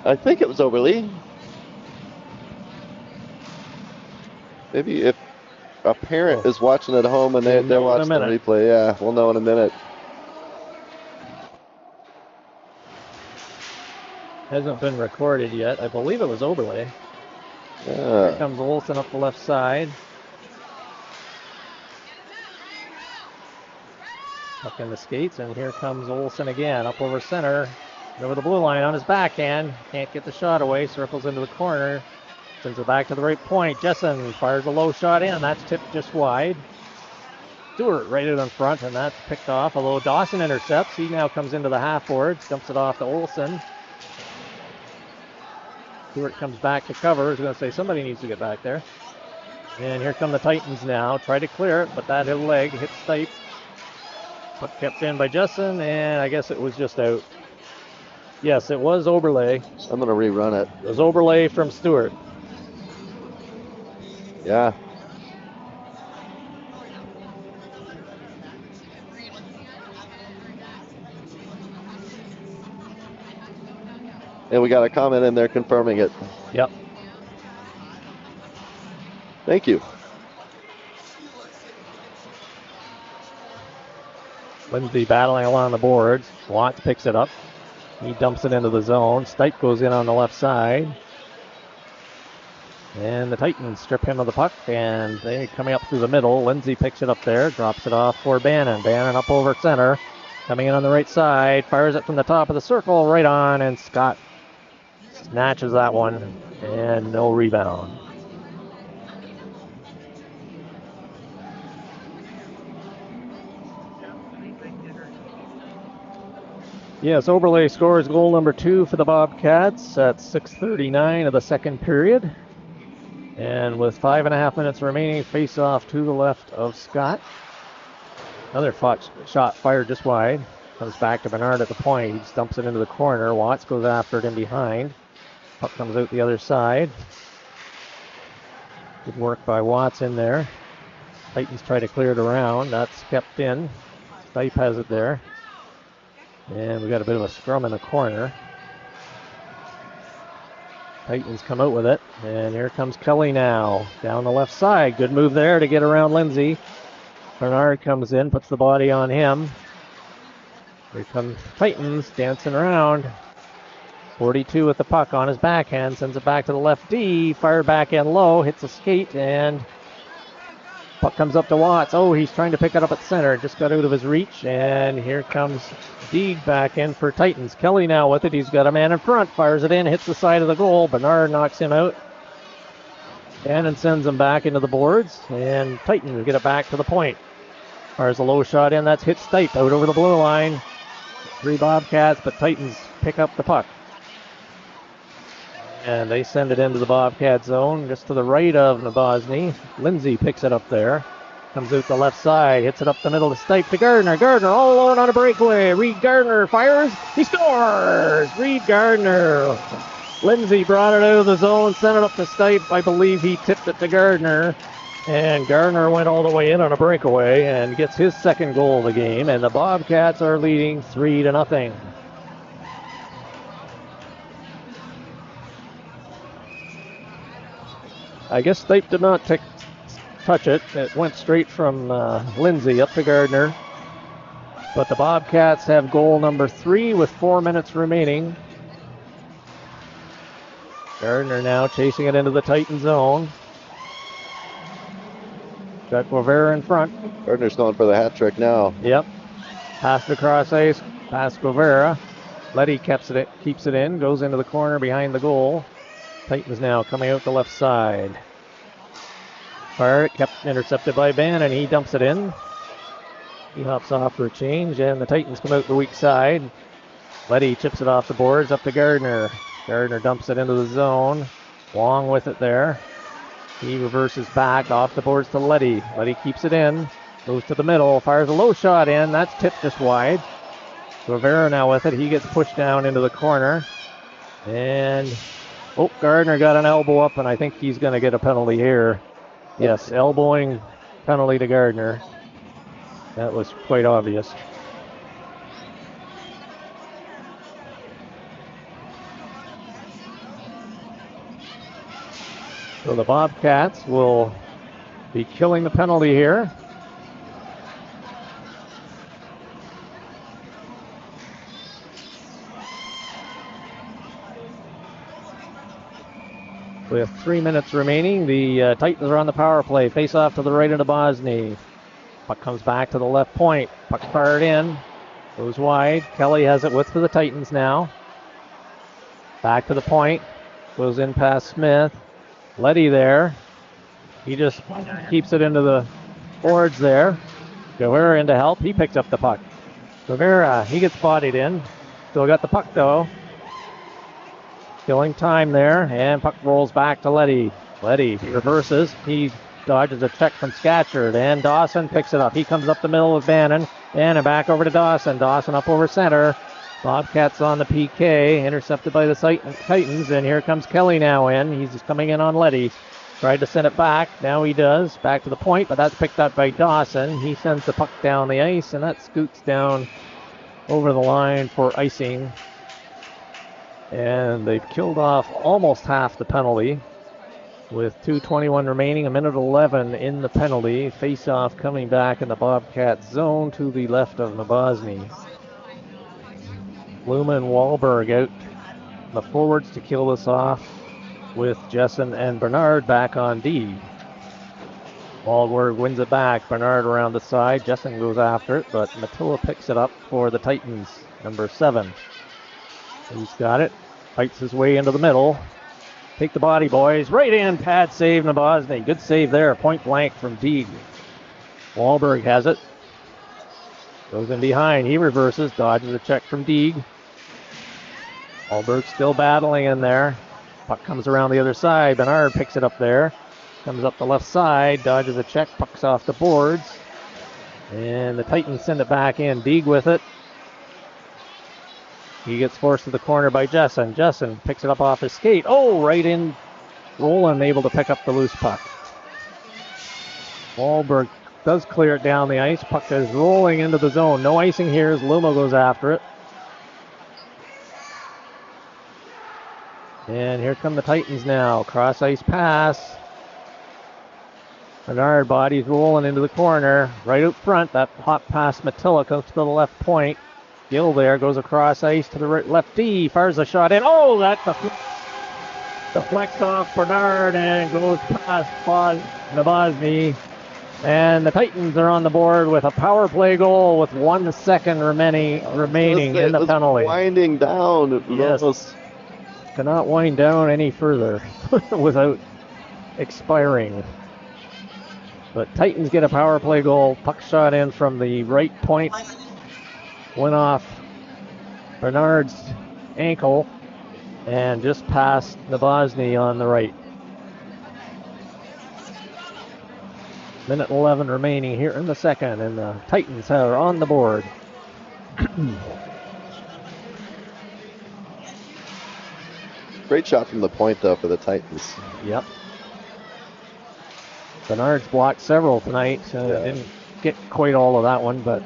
I think it was Overly. Maybe if a parent is watching at home and they're watching the replay, yeah, we'll know in a minute. Hasn't been recorded yet. I believe it was Overlay. Yeah. Here comes Olsen up the left side. Up in the skates, and here comes Olsen again, up over center. Over the blue line on his backhand. Can't get the shot away. Circles into the corner. Sends it back to the right point. Jessen fires a low shot in. That's tipped just wide. Stewart right out in front, and that's picked off. Although Dawson intercepts. He now comes into the half boards. Dumps it off to Olsen. Stewart comes back to cover. I was going to say somebody needs to get back there. And here come the Titans now. Try to clear it, but that leg hits Stipe. Puck kept in by Jessen, and I guess it was just out. Yes, it was Overlay. I'm going to rerun it. It was Overlay from Stewart. Yeah. And we got a comment in there confirming it. Yep. Thank you. Lindsay battling along the boards. Watts picks it up. He dumps it into the zone. Stipe goes in on the left side. And the Titans strip him of the puck, and they're coming up through the middle. Lindsay picks it up there, drops it off for Bannon. Bannon up over center. Coming in on the right side, fires it from the top of the circle, right on, and Scott snatches that one, and no rebound. Yes, Overlay scores goal number 2 for the Bobcats at 6:39 of the second period. And with 5.5 minutes remaining, face off to the left of Scott. Another shot fired just wide. Comes back to Bernard at the point. He just dumps it into the corner. Watts goes after it in behind. Puck comes out the other side. Good work by Watts in there. Titans try to clear it around. That's kept in. Stipe has it there. And we got a bit of a scrum in the corner. Titans come out with it. And here comes Kelly now. Down the left side. Good move there to get around Lindsay. Bernard comes in, puts the body on him. Here comes Titans dancing around. 42 with the puck on his backhand. Sends it back to the left D. Fired back in low. Hits a skate and puck comes up to Watts. Oh, he's trying to pick it up at center. Just got out of his reach. And here comes Deeg back in for Titans. Kelly now with it. He's got a man in front. Fires it in. Hits the side of the goal. Bernard knocks him out. Bannon sends him back into the boards. And Titans get it back to the point. Fires a low shot in. That's hit Stipe out over the blue line. 3 Bobcats, but Titans pick up the puck. And they send it into the Bobcat zone, just to the right of Nabozny. Lindsay picks it up there. Comes out the left side, hits it up the middle to Stipe to Gardner. Gardner all alone on a breakaway. Reed Gardner fires. He scores! Reed Gardner. Lindsay brought it out of the zone, sent it up to Stipe. I believe he tipped it to Gardner. And Gardner went all the way in on a breakaway and gets his second goal of the game. And the Bobcats are leading 3-0. I guess Stipe did not touch it. It went straight from Lindsay up to Gardner. But the Bobcats have goal number 3 with 4 minutes remaining. Gardner now chasing it into the Titan zone. Got Guevara in front. Gardner's going for the hat trick now. Yep. Passed across ice. Past Guevara. Letty keeps it in. Goes into the corner behind the goal. Titans now coming out the left side. Fired, kept intercepted by Ben, and he dumps it in. He hops off for a change, and the Titans come out the weak side. Letty chips it off the boards up to Gardner. Gardner dumps it into the zone. Wong with it there. He reverses back off the boards to Letty. Letty keeps it in. Goes to the middle. Fires a low shot in. That's tipped just wide. Rivera now with it. He gets pushed down into the corner. And, Gardner got an elbow up, and I think he's going to get a penalty here. Yes, elbowing penalty to Gardner. That was quite obvious. So the Bobcats will be killing the penalty here. With 3 minutes remaining, the Titans are on the power play. Face off to the right into Bosny. Puck comes back to the left point. Puck fired in. Goes wide. Kelly has it with for the Titans now. Back to the point. Goes in past Smith. Letty there. He just keeps it into the boards there. Guevara in to help. He picks up the puck. Guevara, he gets bodied in. Still got the puck though. Killing time there. And puck rolls back to Letty. Letty reverses. He dodges a check from Scatchard. And Dawson picks it up. He comes up the middle with Bannon. Bannon back over to Dawson. Dawson up over center. Bobcats on the PK, intercepted by the Titans, and here comes Kelly now in. He's just coming in on Letty. Tried to send it back. Now he does. Back to the point, but that's picked up by Dawson. He sends the puck down the ice, and that scoots down over the line for icing. And they've killed off almost half the penalty with 2:21 remaining, a minute 11 in the penalty. Face-off coming back in the Bobcat zone to the left of Nabozny. Luma and Wahlberg out the forwards to kill this off with Jessen and Bernard back on D. Wahlberg wins it back. Bernard around the side. Jessen goes after it, but Matilla picks it up for the Titans. Number 7. He's got it. Fights his way into the middle. Take the body, boys. Right in. Pad save, Nabozny. Good save there. Point blank from D. Wahlberg has it. Goes in behind. He reverses. Dodges a check from Deeg. Wahlberg still battling in there. Puck comes around the other side. Bernard picks it up there. Comes up the left side. Dodges a check. Puck's off the boards. And the Titans send it back in. Deeg with it. He gets forced to the corner by Jessen. Jessen picks it up off his skate. Right in. Roland able to pick up the loose puck. Wahlberg does clear it down the ice. Puck is rolling into the zone. No icing here as Luma goes after it. And here come the Titans now. Cross ice pass. Bernard bodies rolling into the corner. Right out front. That hot pass Matilla comes to the left point. Gill there goes across ice to the left D. Fires a shot in. That deflects off Bernard and goes past Nabozny. And the Titans are on the board with a power play goal with 1 second remaining in the penalty. Winding down. Yes. Cannot wind down any further without expiring. But Titans get a power play goal. Puck shot in from the right point. Went off Bernard's ankle and just past Nabozny on the right. Minute 11 remaining here in the second, and the Titans are on the board. Great shot from the point, though, for the Titans. Yep. Bernard's blocked several tonight. Didn't get quite all of that one, but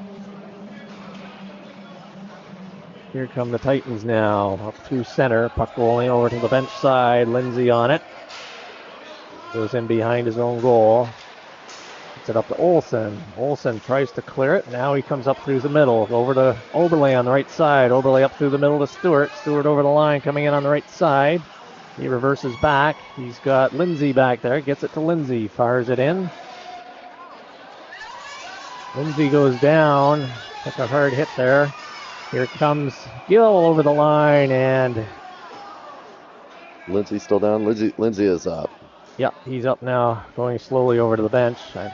here come the Titans now. Up through center. Puck rolling over to the bench side. Lindsay on it. Goes in behind his own goal. Gets it up to Olsen. Olsen tries to clear it. Now he comes up through the middle. Over to Oberle on the right side. Oberle up through the middle to Stewart. Stewart over the line coming in on the right side. He reverses back. He's got Lindsay back there. Gets it to Lindsay. Fires it in. Lindsay goes down. Took a hard hit there. Here comes Gill over the line, and Lindsay's still down. Lindsay is up. Yeah, he's up now, going slowly over to the bench. I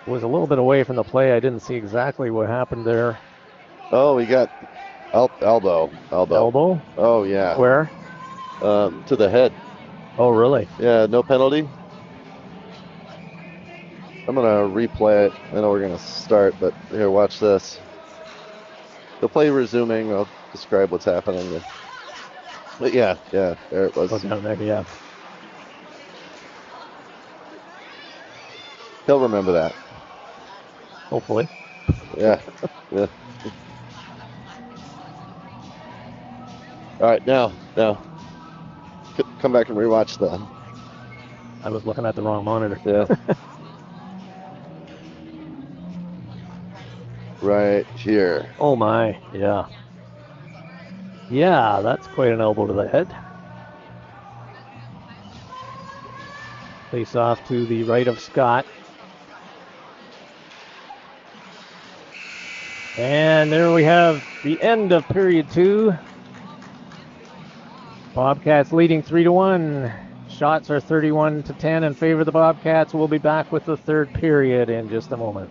was a little bit away from the play. I didn't see exactly what happened there. Oh, he got elbow. Elbow? Oh, yeah. Where? To the head. Oh, really? Yeah, no penalty. I'm going to replay it. I know we're going to start, but here, watch this. The play resuming. I'll describe what's happening. But yeah, there it was. Oh, down there, yeah. He'll remember that. Hopefully. Yeah. All right, now. Come back and rewatch that. I was looking at the wrong monitor. Yeah. Right here. Oh, my. Yeah. Yeah, that's quite an elbow to the head. Face off to the right of Scott. And there we have the end of period 2. Bobcats leading 3-1. Shots are 31-10 in favor of the Bobcats. We'll be back with the third period in just a moment.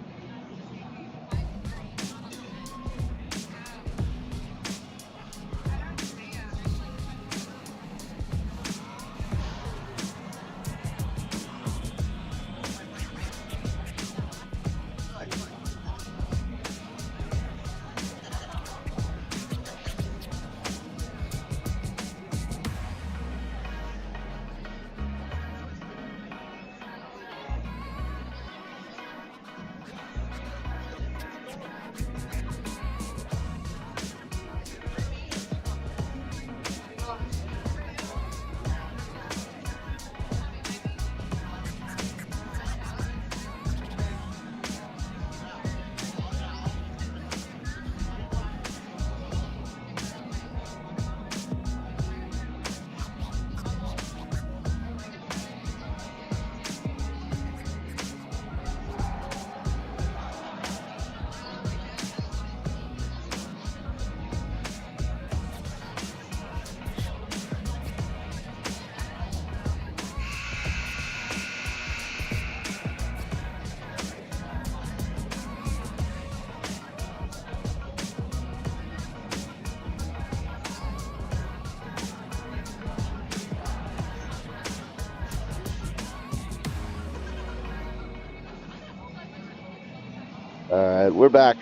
All right, we're back.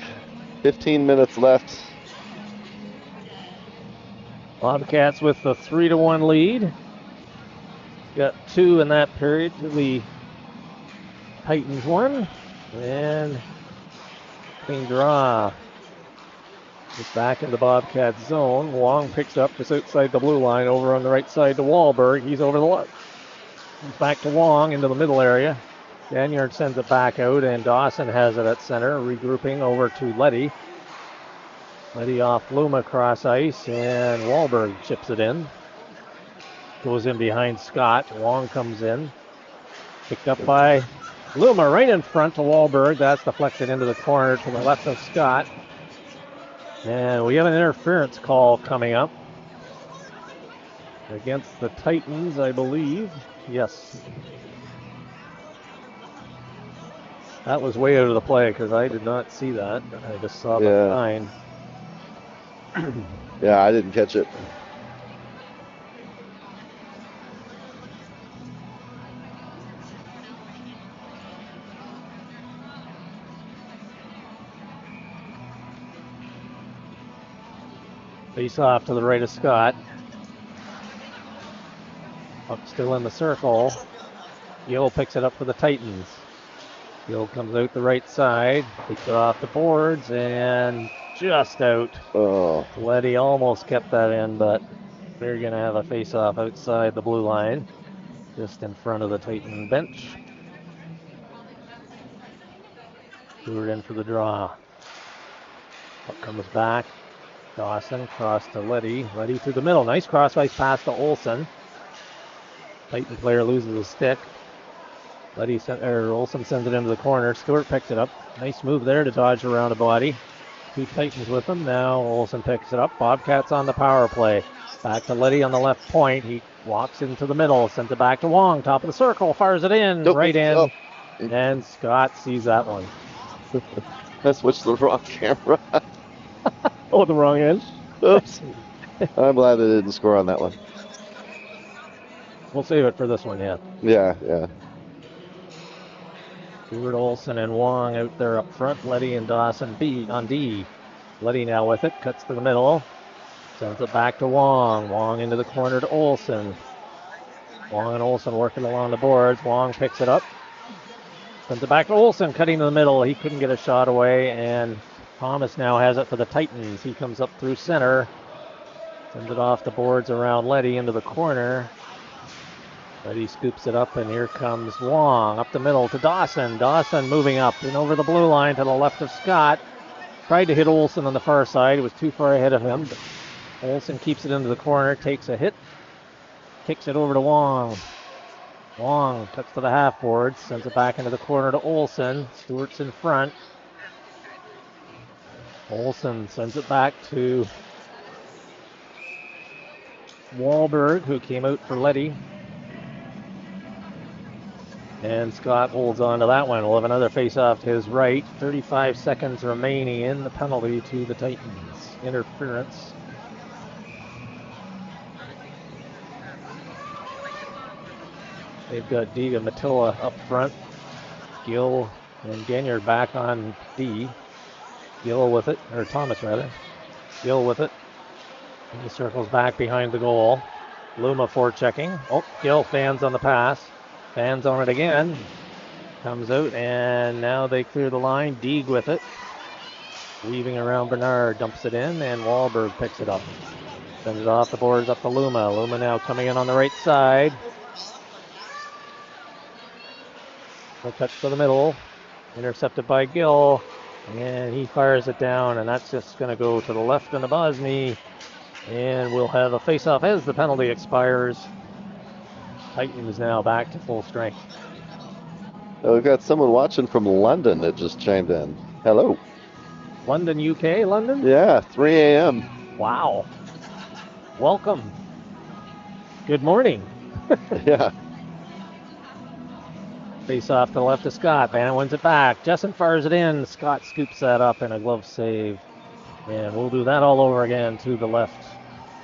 15 minutes left. Bobcats with the 3-1 lead. Got 2 in that period to the Titans 1. And clean draw. Just back in the Bobcat zone. Wong picks up just outside the blue line over on the right side to Wahlberg. He's over the left. He's back to Wong into the middle area. Danyard sends it back out, and Dawson has it at center, regrouping over to Letty. Letty off Luma cross ice, and Wahlberg chips it in. Goes in behind Scott. Wong comes in. Picked up by Luma right in front to Wahlberg. That's deflected into the corner to the left of Scott. And we have an interference call coming up against the Titans, I believe. Yes. That was way out of the play because I did not see that. I just saw the line. Yeah, I didn't catch it. Face off to the right of Scott. Up still in the circle. Gill picks it up for the Titans. Gill comes out the right side, takes it off the boards, and just out. Oh. Letty almost kept that in, but they're going to have a face-off outside the blue line, just in front of the Titan bench. Stewart in for the draw. Puck comes back. Dawson cross to Letty. Letty through the middle. Nice cross-ice pass to Olsen. Titan player loses a stick. Olsen sends it into the corner. Stewart picks it up. Nice move there to dodge around a body. 2 Titans with him. Now Olsen picks it up. Bobcats on the power play. Back to Letty on the left point. He walks into the middle, sends it back to Wong, top of the circle, fires it in, Nope. right in, Oh, and Scott sees that one. I switched to the wrong camera. Oh, the wrong end. Oops. I'm glad they didn't score on that one. We'll save it for this one, yeah. Yeah, yeah. Stuart Olson and Wong out there up front. Letty and Dawson B on D. Letty now with it, cuts to the middle, sends it back to Wong. Wong into the corner to Olson. Wong and Olson working along the boards. Wong picks it up, sends it back to Olson, cutting to the middle. He couldn't get a shot away, and Thomas now has it for the Titans. He comes up through center, sends it off the boards around Letty into the corner. Letty scoops it up, and here comes Wong up the middle to Dawson. Dawson moving up and over the blue line to the left of Scott. Tried to hit Olson on the far side. It was too far ahead of him. But Olson keeps it into the corner, takes a hit, kicks it over to Wong. Wong cuts to the half board, sends it back into the corner to Olson. Stewart's in front. Olson sends it back to Wahlberg, who came out for Letty. And Scott holds on to that one. We'll have another face-off to his right. 35 seconds remaining in the penalty to the Titans. Interference. They've got Deeg and Matilla up front. Gill and Ganyard back on D. Gill with it, or Thomas rather. Gill with it. And he circles back behind the goal. Luma forechecking. Oh, Gill fans on the pass. Fans on it again. Comes out, and now they clear the line. Deeg with it. Weaving around Bernard, dumps it in, and Wahlberg picks it up. Sends it off the boards up to Luma. Luma now coming in on the right side. The touch to the middle. Intercepted by Gill. And he fires it down, and that's just going to go to the left in the Bosny. And we'll have a face-off as the penalty expires. Titans now back to full strength. We've got someone watching from London that just chimed in. Hello. London, UK, London? Yeah, 3 a.m. Wow. Welcome. Good morning. Yeah. Face off to the left of Scott. Bannon wins it back. Jessen fires it in. Scott scoops that up in a glove save. And we'll do that all over again to the left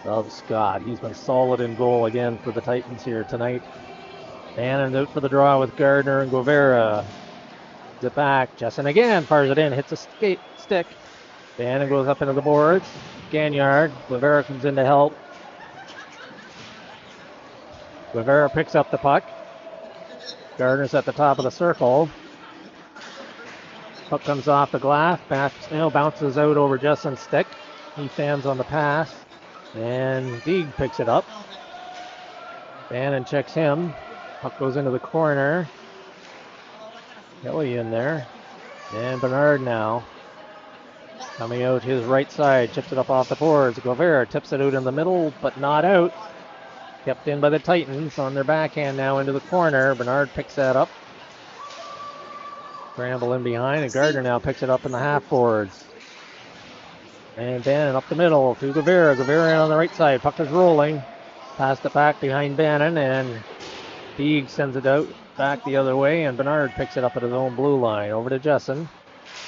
of Scott. He's been solid in goal again for the Titans here tonight. Bannon out for the draw with Gardner and Guevara. Gets it back. Jessen again fires it in. Hits a stick. Bannon goes up into the boards. Ganyard. Guevara comes in to help. Guevara picks up the puck. Gardner's at the top of the circle. Puck comes off the glass. Bounces out over Jessen's stick. He fans on the pass. And Deeg picks it up. Bannon checks him. Puck goes into the corner. Kelly in there. And Bernard now. Coming out his right side. Chips it up off the boards. Guevara tips it out in the middle, but not out. Kept in by the Titans on their backhand now into the corner. Bernard picks that up. Scramble in behind, and Gardner now picks it up in the half boards. And Bannon up the middle to Guevara. Guevara on the right side. Puck is rolling. Passed it back behind Bannon, and Deeg sends it out back the other way, and Bernard picks it up at his own blue line. Over to Jessen.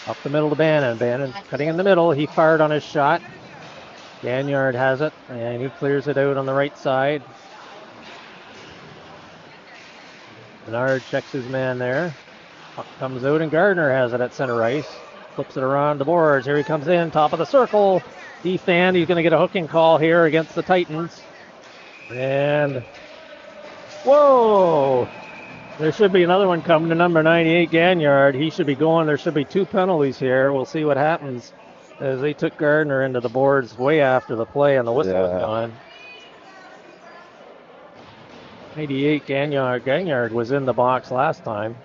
Up the middle to Bannon. Bannon cutting in the middle. He fired on his shot. Ganyard has it, and he clears it out on the right side. Bernard checks his man there. Puck comes out, and Gardner has it at center ice. Flips it around the boards. Here he comes in, top of the circle. Defan, he's going to get a hooking call here against the Titans. And, whoa! There should be another one coming to number 98, Ganyard. He should be going. There should be 2 penalties here. We'll see what happens as they took Gardner into the boards way after the play, and the whistle was gone. 98, Ganyard was in the box last time.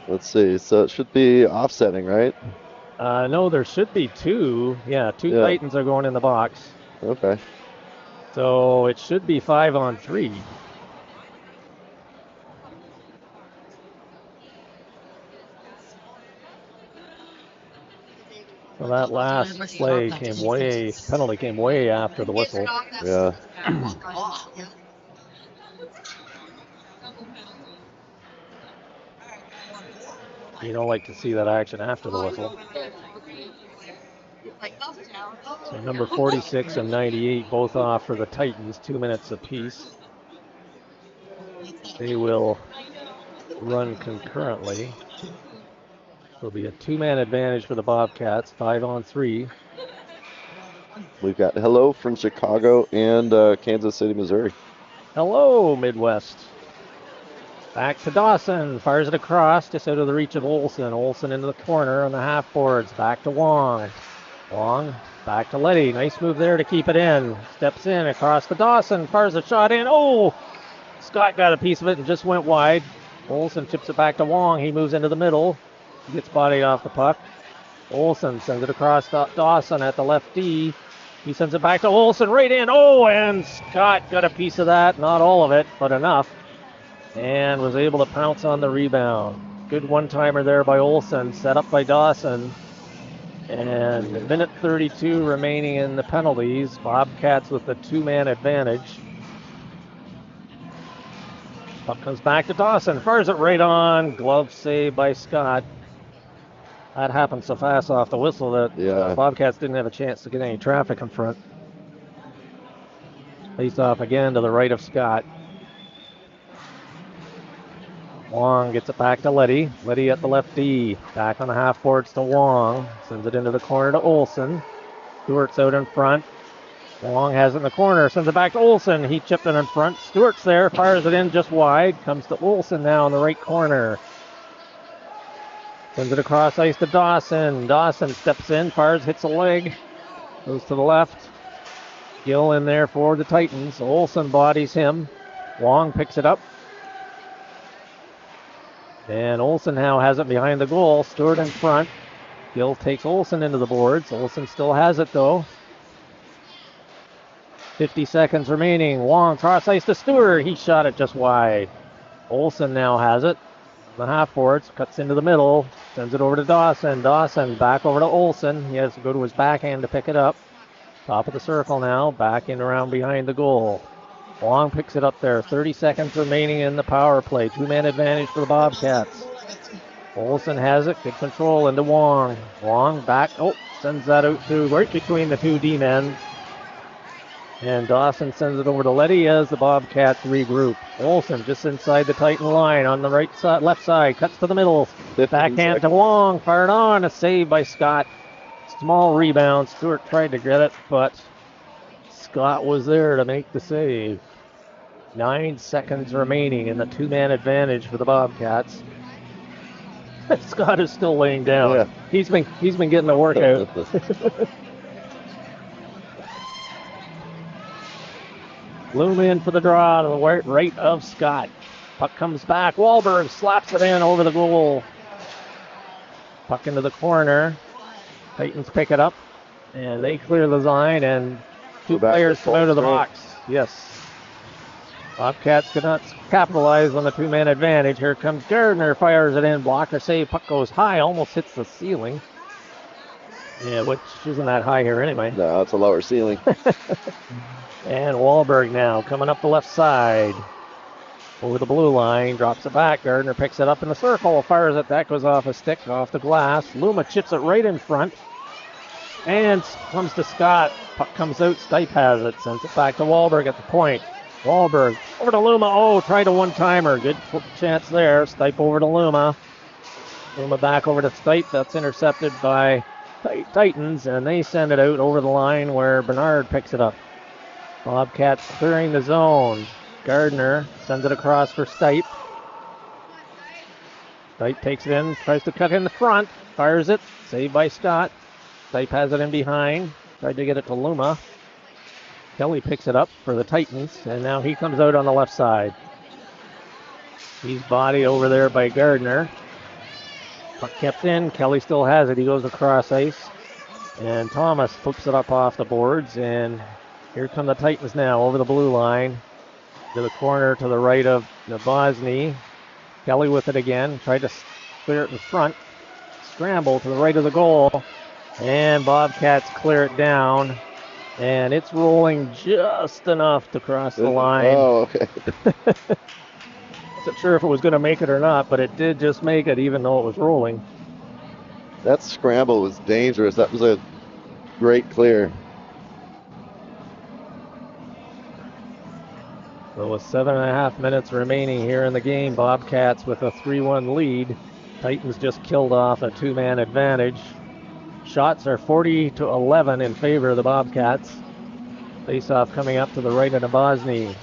Let's see. So it should be offsetting, right? No, there should be 2. Yeah, 2 Titans are going in the box. Okay. So it should be 5-on-3. So that last penalty came way after the whistle. Yeah. You don't like to see that action after the whistle. So number 46 and 98 both off for the Titans, 2 minutes apiece. They will run concurrently. It'll be a 2-man advantage for the Bobcats, 5-on-3. We've got hello from Chicago and Kansas City, Missouri. Hello, Midwest. Back to Dawson, fires it across, just out of the reach of Olsen. Olsen into the corner on the half boards, back to Wong. Wong, back to Letty. Nice move there to keep it in. Steps in across to Dawson, fires a shot in. Oh! Scott got a piece of it and just went wide. Olsen chips it back to Wong. He moves into the middle. He gets bodied off the puck. Olsen sends it across to Dawson at the left D. He sends it back to Olsen right in. Oh, and Scott got a piece of that. Not all of it, but enough. And was able to pounce on the rebound. Good one-timer there by Olsen, set up by Dawson. And a minute 32 remaining in the penalties. Bobcats with the 2-man advantage. Puck comes back to Dawson, fires it right on. Glove save by Scott. That happened so fast off the whistle that Bobcats didn't have a chance to get any traffic in front. Face off again to the right of Scott. Wong gets it back to Letty. Letty at the left D. Back on the half boards to Wong. Sends it into the corner to Olsen. Stewart's out in front. Wong has it in the corner. Sends it back to Olsen. He chipped it in front. Stewart's there. Fires it in just wide. Comes to Olsen now in the right corner. Sends it across ice to Dawson. Dawson steps in. Fires, hits a leg. Goes to the left. Gill in there for the Titans. Olsen bodies him. Wong picks it up. And Olsen now has it behind the goal. Stewart in front. Gill takes Olsen into the boards. Olsen still has it though. 50 seconds remaining. Wong cross ice to Stewart. He shot it just wide. Olsen now has it. The half boards. Cuts into the middle. Sends it over to Dawson. Dawson back over to Olsen. He has to go to his backhand to pick it up. Top of the circle now. Back in around behind the goal. Wong picks it up there. 30 seconds remaining in the power play. 2-man advantage for the Bobcats. Olsen has it. Good control into Wong. Wong back. Oh, sends that out to right between the two D-men. And Dawson sends it over to Letty as the Bobcats regroup. Olsen just inside the Titan line on the right side, left side. Cuts to the middle. Backhand to Wong. Fired on. A save by Scott. Small rebound. Stewart tried to get it, but Scott was there to make the save. 9 seconds remaining in the 2-man advantage for the Bobcats. Scott is still laying down. Yeah. He's been getting a workout. Loom in for the draw to the right of Scott. Puck comes back. Wahlberg slaps it in over the goal. Puck into the corner. Titans pick it up, and they clear the line, and two players come out of the box. Yes. Bobcats could not capitalize on the 2-man advantage. Here comes Gardner, fires it in. Blocker save. Puck goes high, almost hits the ceiling. Yeah, which isn't that high here anyway. No, it's a lower ceiling. And Wahlberg now coming up the left side. Over the blue line, drops it back. Gardner picks it up in the circle, fires it. That goes off a stick, off the glass. Luma chips it right in front. And comes to Scott. Puck comes out. Stipe has it. Sends it back to Wahlberg at the point. Wahlberg over to Luma. Oh, tried a one-timer. Good chance there. Stipe over to Luma. Luma back over to Stipe. That's intercepted by Titans, and they send it out over the line where Bernard picks it up. Bobcats clearing the zone. Gardner sends it across for Stipe. Stipe takes it in, tries to cut in the front, fires it, saved by Scott. Stipe has it in behind, tried to get it to Luma. Kelly picks it up for the Titans, and now he comes out on the left side. He's bodied over there by Gardner. Puck kept in, Kelly still has it, he goes across ice. And Thomas flips it up off the boards, and here come the Titans now over the blue line. To the corner to the right of Bosny. Kelly with it again. Tried to clear it in front. Scramble to the right of the goal. And Bobcats clear it down. And it's rolling just enough to cross the line. Oh, okay. Wasn't sure if it was going to make it or not, but it did just make it, even though it was rolling. That scramble was dangerous. That was a great clear. So with 7.5 minutes remaining here in the game, Bobcats with a 3-1 lead. Titans just killed off a 2-man advantage. Shots are 40-11 in favor of the Bobcats. Face-off coming up to the right of Nabozny.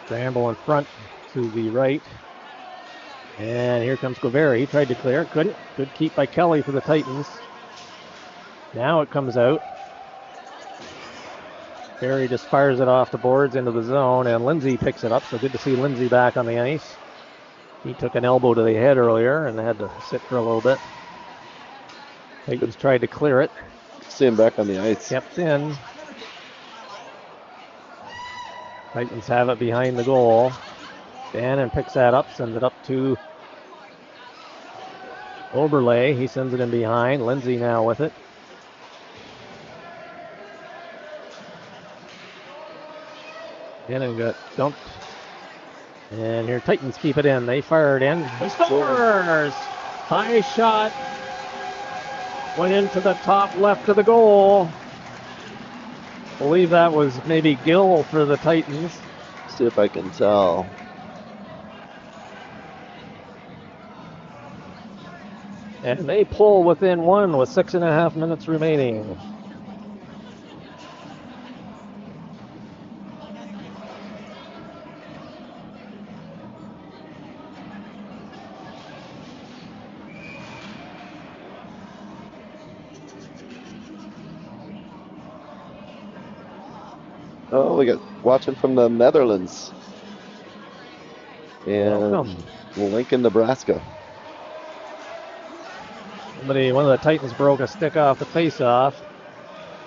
Scramble in front to the right. And here comes Guevara. He tried to clear. Couldn't. Good keep by Kelly for the Titans. Now it comes out. Barry just fires it off the boards into the zone, and Lindsay picks it up. So good to see Lindsay back on the ice. He took an elbow to the head earlier and had to sit for a little bit. Titans tried to clear it. See him back on the ice. Kept in. Titans have it behind the goal. Bannon picks that up, sends it up to Oberle. He sends it in behind. Lindsay now with it. Bannon got dumped. And here Titans keep it in. They fire it in. He scores! High shot. Went into the top left of the goal. I believe that was maybe Gill for the Titans. See if I can tell. And they pull within one with 6.5 minutes remaining. Oh, we got watching from the Netherlands. And Welcome. Lincoln, Nebraska. One of the Titans broke a stick off the face-off.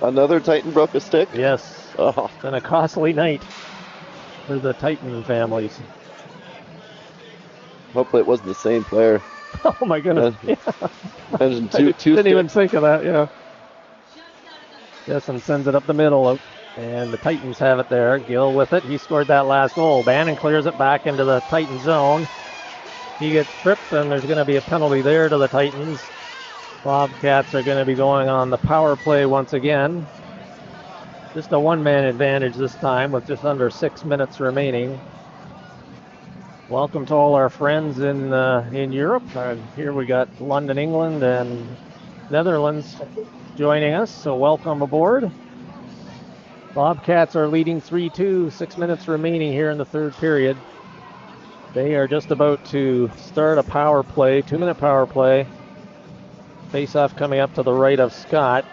Another Titan broke a stick? Yes. Oh. It's been a costly night for the Titan families. Hopefully it wasn't the same player. Oh my goodness. Yeah. Imagine I two didn't even sticks. think of that, yeah. Jessen sends it up the middle, and the Titans have it there. Gill with it. He scored that last goal. Bannon clears it back into the Titan zone. He gets tripped, and there's going to be a penalty there to the Titans. Bobcats are going to be going on the power play once again. Just a one-man advantage this time with just under 6 minutes remaining. Welcome to all our friends in Europe. Here we got London, England, and Netherlands joining us, so welcome aboard. Bobcats are leading 3-2, 6 minutes remaining here in the third period. They are just about to start a power play, 2-minute power play. Face-off coming up to the right of Scott.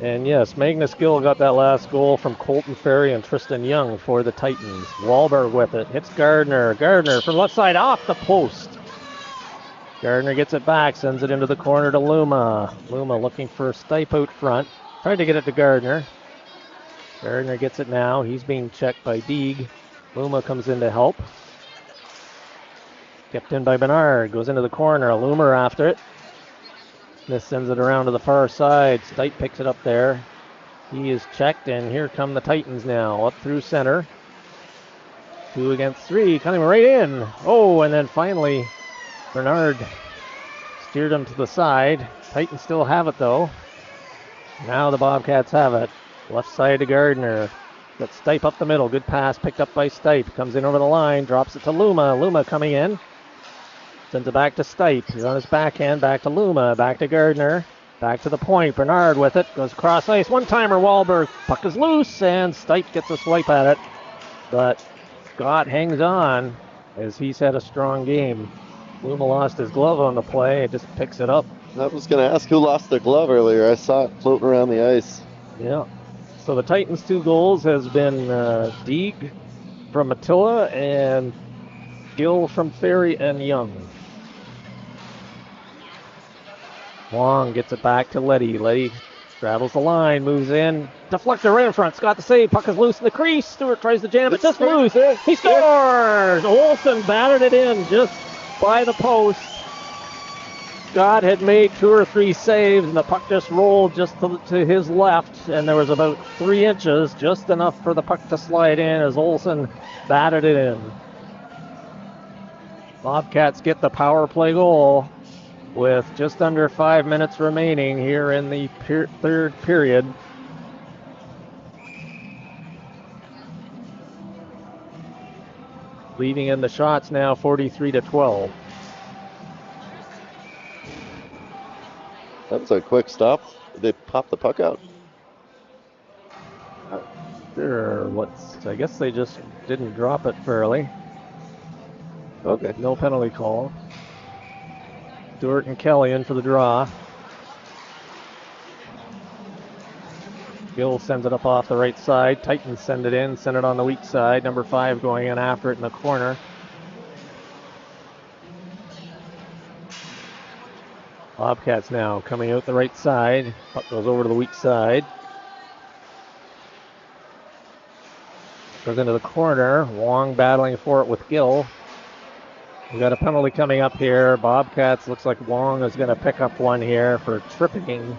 And yes, Magnus Gill got that last goal from Colton Ferry and Tristan Young for the Titans. Wahlberg with it, hits Gardner. Gardner from left side off the post. Gardner gets it back, sends it into the corner to Luma. Luma looking for Stipe out front. Trying to get it to Gardner. Gardner gets it now. He's being checked by Deeg. Luma comes in to help. Kept in by Bernard. Goes into the corner. Loomer after it. Smith sends it around to the far side. Stipe picks it up there. He is checked, and here come the Titans now. Up through center. 2 against 3. Coming right in. Oh, and then finally Bernard steered him to the side. Titans still have it, though. Now the Bobcats have it. Left side to Gardner. Got Stipe up the middle. Good pass picked up by Stipe. Comes in over the line. Drops it to Luma. Luma coming in. Sends it back to Stipe. He's on his backhand. Back to Luma. Back to Gardner. Back to the point. Bernard with it. Goes across ice. One-timer. Wahlberg. Puck is loose, and Stipe gets a swipe at it. But Scott hangs on as he's had a strong game. Luma lost his glove on the play. It just picks it up. I was going to ask who lost their glove earlier. I saw it floating around the ice. Yeah. So the Titans' 2 goals has been Deeg from Attila and Gill from Ferry and Young. Wong gets it back to Letty. Letty travels the line, moves in. Deflector right in front. Scott the save. Puck is loose in the crease. Stewart tries to jam it. Just loose. He scores! Olsen batted it in just by the post. Scott had made 2 or 3 saves, and the puck just rolled just to his left, and there was about 3 inches, just enough for the puck to slide in as Olsen batted it in. Bobcats get the power play goal with just under 5 minutes remaining here in the third period. Leading in the shots now 43-12. That was a quick stop. Did they pop the puck out? Sure, I guess they just didn't drop it fairly. Okay. No penalty call. Stewart and Kelly in for the draw. Gill sends it up off the right side. Titans send it in, send it on the weak side. Number 5 going in after it in the corner. Bobcats now coming out the right side. Puck goes over to the weak side. Goes into the corner. Wong battling for it with Gill. We got a penalty coming up here. Bobcats, looks like Wong is going to pick up one here for tripping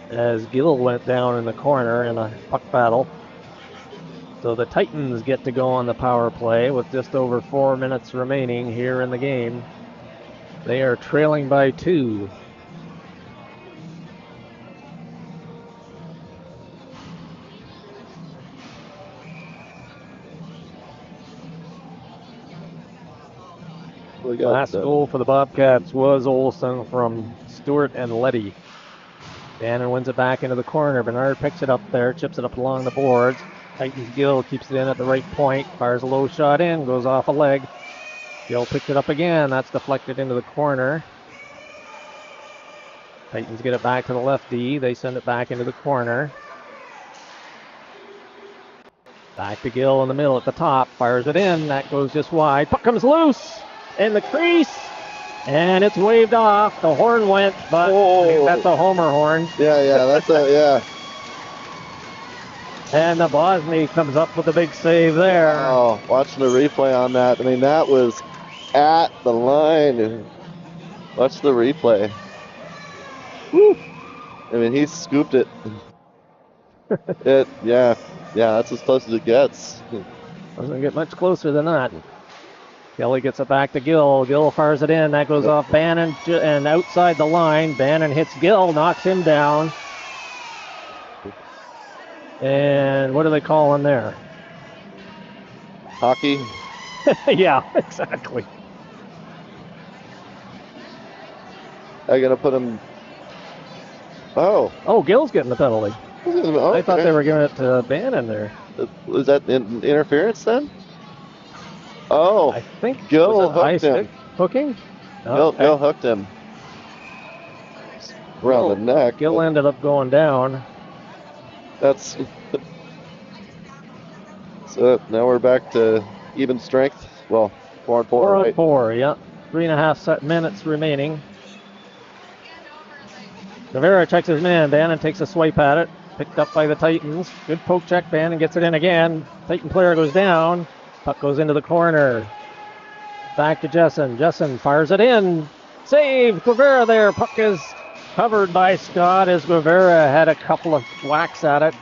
as Gill went down in the corner in a puck battle. So the Titans get to go on the power play with just over 4 minutes remaining here in the game. They are trailing by 2. Last goal for the Bobcats was Olsen from Stewart and Letty. Bannon wins it back into the corner. Bernard picks it up there, chips it up along the boards. Titans Gill keeps it in at the right point, fires a low shot in, goes off a leg. Gill picks it up again, that's deflected into the corner. Titans get it back to the left D, they send it back into the corner. Back to Gill in the middle at the top, fires it in, that goes just wide. Puck comes loose in the crease, and it's waved off. The horn went, but I think that's a homer horn. Yeah, that's yeah. And the Bosny comes up with a big save there. Oh, watching the replay on that. I mean, that was at the line. Watch the replay. Woo. I mean, he scooped it. Yeah, that's as close as it gets. Doesn't get much closer than that. Kelly gets it back to Gill. Gill fires it in. That goes off Bannon and outside the line. Bannon hits Gill, knocks him down. And what do they call him there? Hockey? Yeah, exactly. I'm going to put him... Oh, Gill's getting the penalty. Okay. I thought they were giving it to Bannon there. Was that interference then? Oh, I think Gill hooked him. Hooking? Gill hooked him around the neck. Gill ended up going down. That's so now we're back to even strength. Well, 4 on 4. 4 on right? 4, yeah. 3.5 minutes remaining. Rivera checks his man. Bannon takes a swipe at it. Picked up by the Titans. Good poke check. Bannon gets it in again. Titan player goes down. Puck goes into the corner. Back to Jessen. Jessen fires it in. Save! Guevara there. Puck is covered by Scott as Guevara had a couple of whacks at it.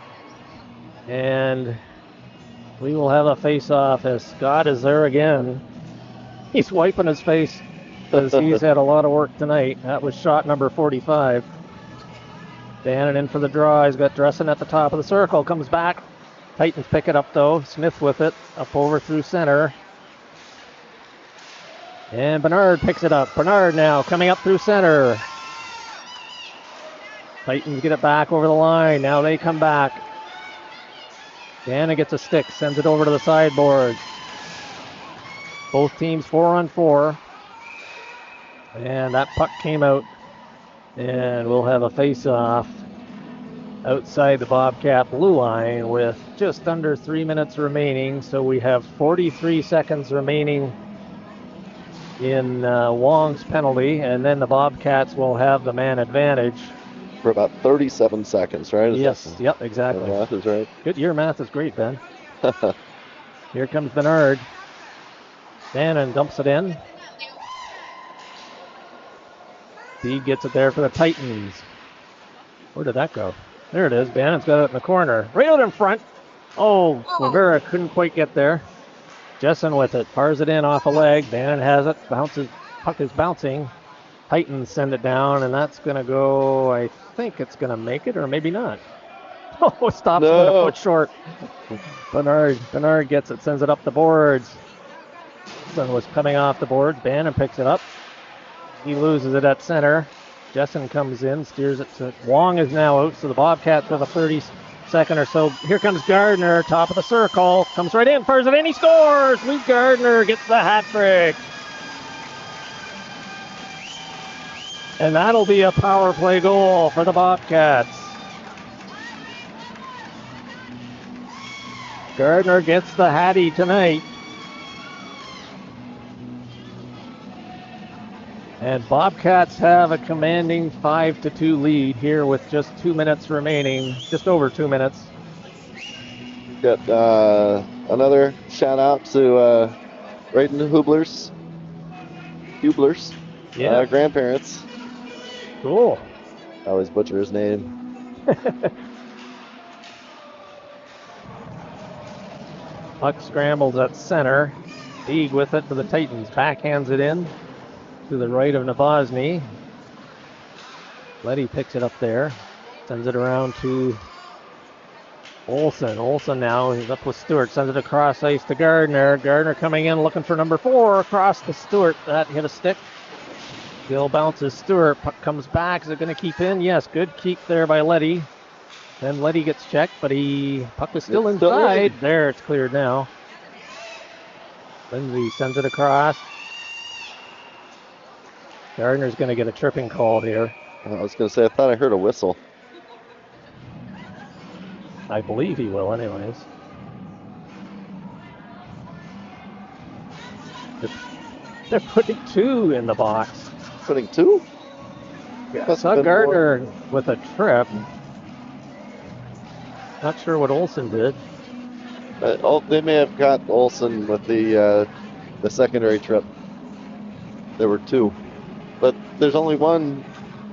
And we will have a face-off as Scott is there again. He's wiping his face because he's had a lot of work tonight. That was shot number 45. Bannon in for the draw. He's got Dressen at the top of the circle. Comes back. Titans pick it up though. Smith with it. Up over through center. And Bernard picks it up. Bernard now coming up through center. Titans get it back over the line. Now they come back. Bannon gets a stick. Sends it over to the sideboard. Both teams 4 on 4. And that puck came out. And we'll have a face-off outside the Bobcat blue line with just under 3 minutes remaining. So we have 43 seconds remaining in Wong's penalty, and then the Bobcats will have the man advantage. For about 37 seconds, right? Yes, yep, exactly. My math is right. Good, your math is great, Ben. Here comes Bernard. Bannon dumps it in. Deeg gets it there for the Titans. Where did that go? There it is. Bannon's got it in the corner. Right out in front. Oh, Rivera couldn't quite get there. Jessen with it. Fires it in off a leg. Bannon has it. Bounces. Puck is bouncing. Titans send it down, and that's going to go, I think it's going to make it, or maybe not. Oh, stops about a foot short. Bernard gets it, sends it up the boards. Sun was coming off the boards. Bannon picks it up. He loses it at center. Jessen comes in, steers it to Wong is now out, so the Bobcats with a 30-second or so. Here comes Gardner, top of the circle. Comes right in, fires it in, he scores! Luke Gardner gets the hat trick. And that'll be a power play goal for the Bobcats. Gardner gets the hattie tonight. And Bobcats have a commanding 5-2 lead here with just 2 minutes remaining, just over 2 minutes. Got another shout out to Raiden Hubler's grandparents. Cool. I always butcher his name. Puck scrambles at center. Deeg with it for the Titans. Backhands it in to the right of Nabozny. Letty picks it up there. Sends it around to Olsen. Olsen now, he's up with Stewart. Sends it across ice to Gardner. Gardner coming in looking for number 4 across to Stewart. That hit a stick. Still bounces Stewart. Puck comes back. Is it going to keep in? Yes, good keep there by Letty. Then Letty gets checked, but puck is still inside. There, it's cleared now. Lindsay sends it across. Gardner's going to get a tripping call here. I was going to say, I thought I heard a whistle. I believe he will anyways. They're putting 2 in the box. Putting 2? Yeah, saw Gardner with a trip. Not sure what Olsen did. They may have got Olsen with the secondary trip. There were 2. But there's only one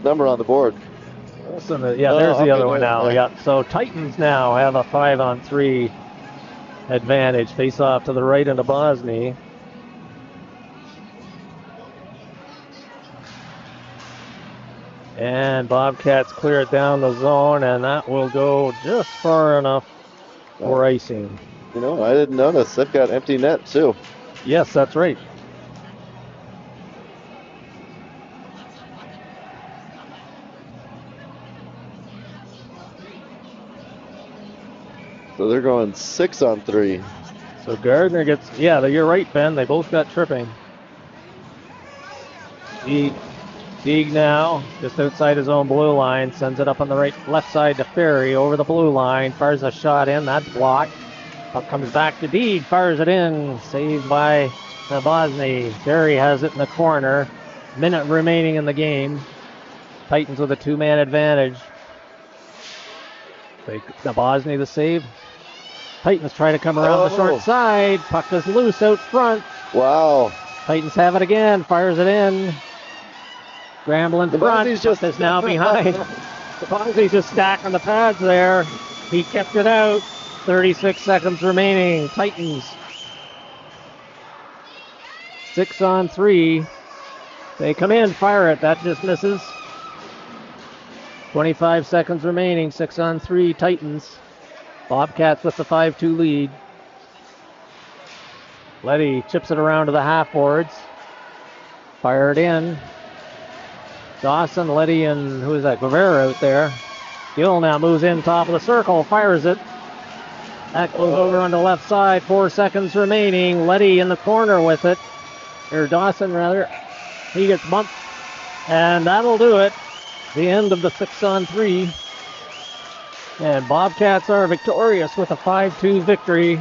number on the board. Olsen, there's the other one now. Yeah. So Titans now have a 5-on-3 advantage. Face off to the right into Bosny. And Bobcats clear it down the zone, and that will go just far enough for icing. You know, I didn't notice. They've got empty net, too. Yes, that's right. So they're going 6-on-3. So Gardner gets, you're right, Ben. They both got tripping. Deeg now, just outside his own blue line, sends it up on the left side to Ferry, over the blue line, fires a shot in, that's blocked. Puck comes back to Deeg, fires it in, saved by Nabozny. Ferry has it in the corner, minute remaining in the game. Titans with a 2-man advantage. Nabozny the save. Titans try to come around the short side, puck is loose out front. Wow. Titans have it again, fires it in. Scramble in front, is now behind. Nabozny's just stacking the pads there. He kept it out. 36 seconds remaining. Titans 6-on-3. They come in, fire it. That just misses. 25 seconds remaining. 6-on-3 Titans. Bobcats with the 5-2 lead. Letty chips it around to the half boards. Fire it in. Dawson, Letty, and who is that? Guevara out there. Gill now moves in top of the circle, fires it. That goes over on the left side. 4 seconds remaining. Letty in the corner with it. Or Dawson, rather. He gets bumped. And that'll do it. The end of the 6-on-3. And Bobcats are victorious with a 5-2 victory.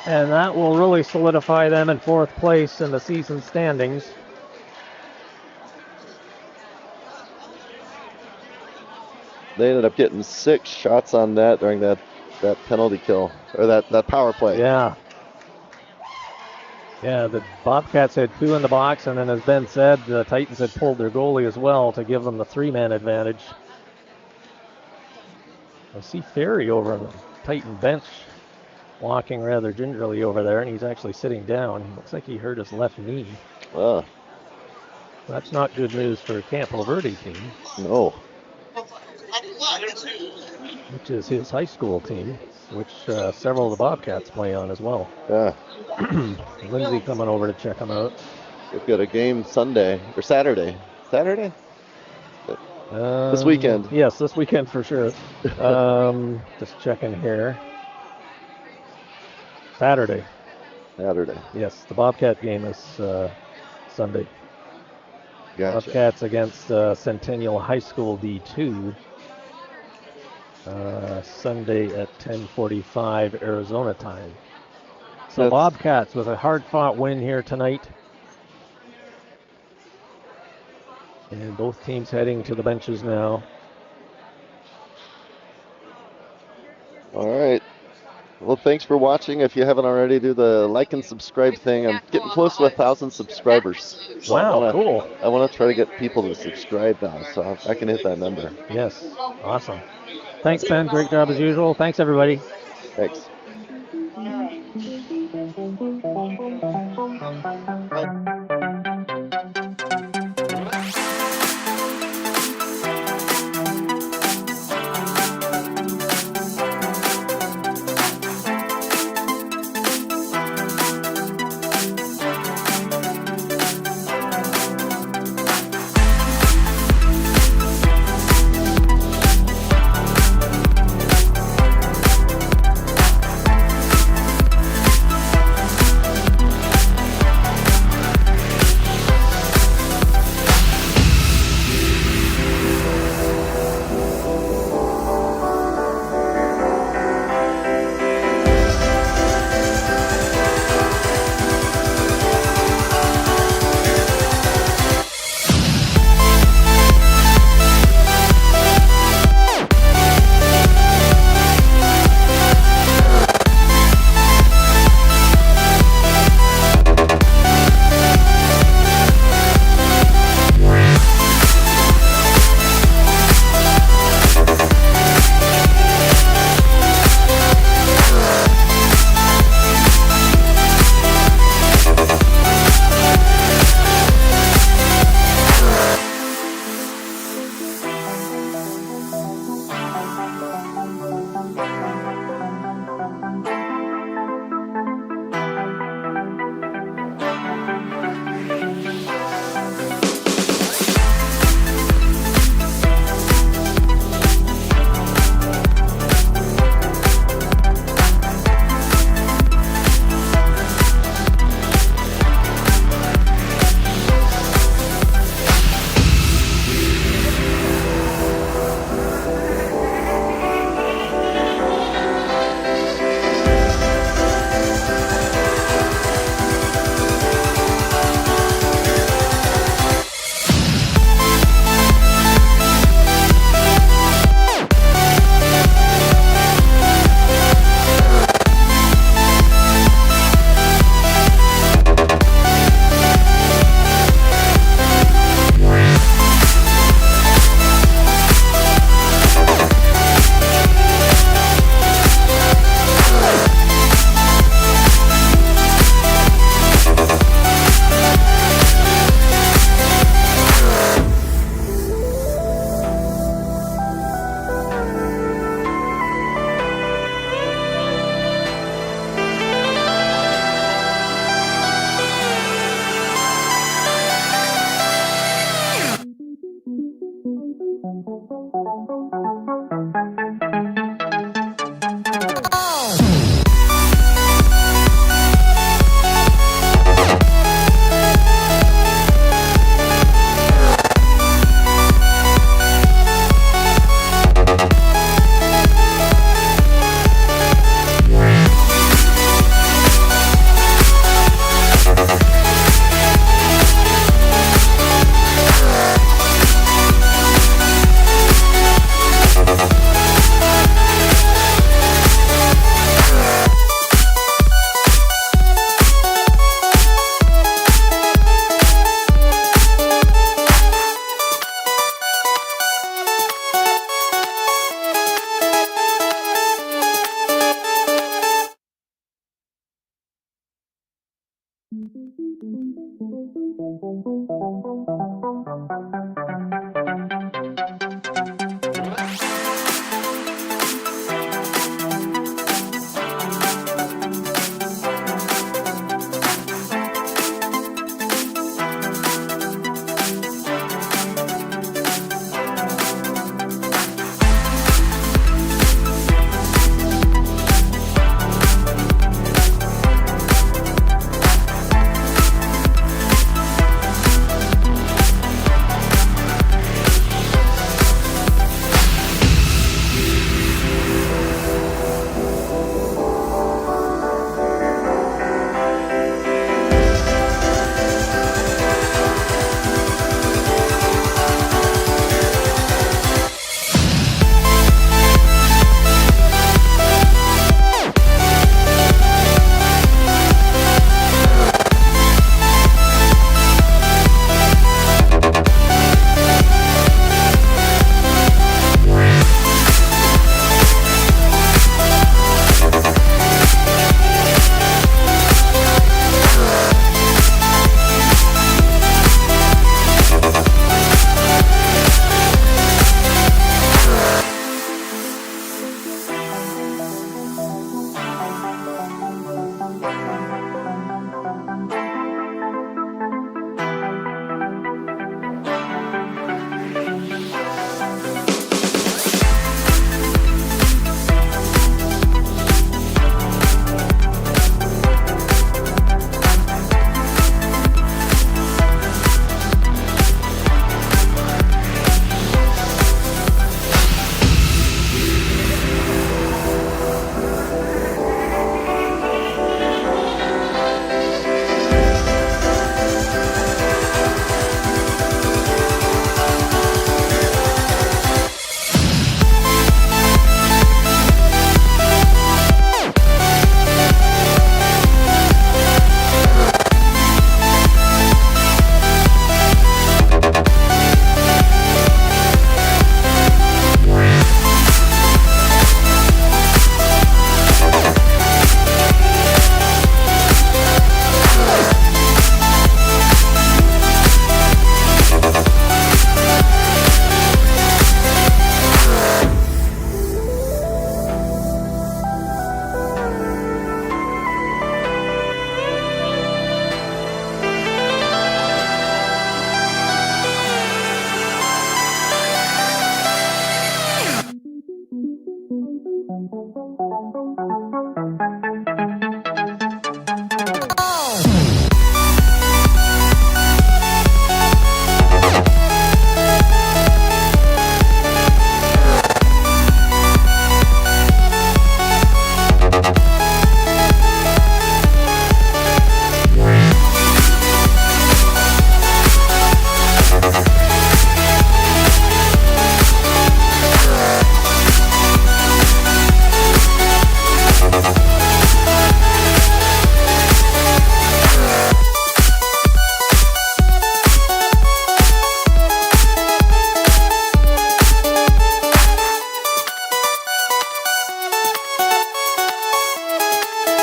And that will really solidify them in 4th place in the season standings. They ended up getting 6 shots on net during that penalty kill, or that power play. Yeah. Yeah, the Bobcats had 2 in the box, and then as Ben said, the Titans had pulled their goalie as well to give them the 3-man advantage. I see Ferry over on the Titan bench walking rather gingerly over there, and he's actually sitting down. Looks like he hurt his left knee. That's not good news for Campo Verde team. No. Which is his high school team, which several of the Bobcats play on as well. Yeah. Lindsay coming over to check him out. We've got a game Sunday, or Saturday. Saturday? This weekend. Yes, this weekend for sure. Just checking here. Saturday. Yes, the Bobcat game is Sunday. Gotcha. Bobcats against Centennial High School D2. Sunday at 10:45 Arizona time. So Bobcats with a hard-fought win here tonight. And both teams heading to the benches now. All right. Well, thanks for watching. If you haven't already, do the like and subscribe thing. I'm getting close to 1,000 subscribers. So wow, cool. I want to try to get people to subscribe now, so I can hit that number. Yes, awesome. Thanks, Ben. Great job as usual. Thanks, everybody. Thanks.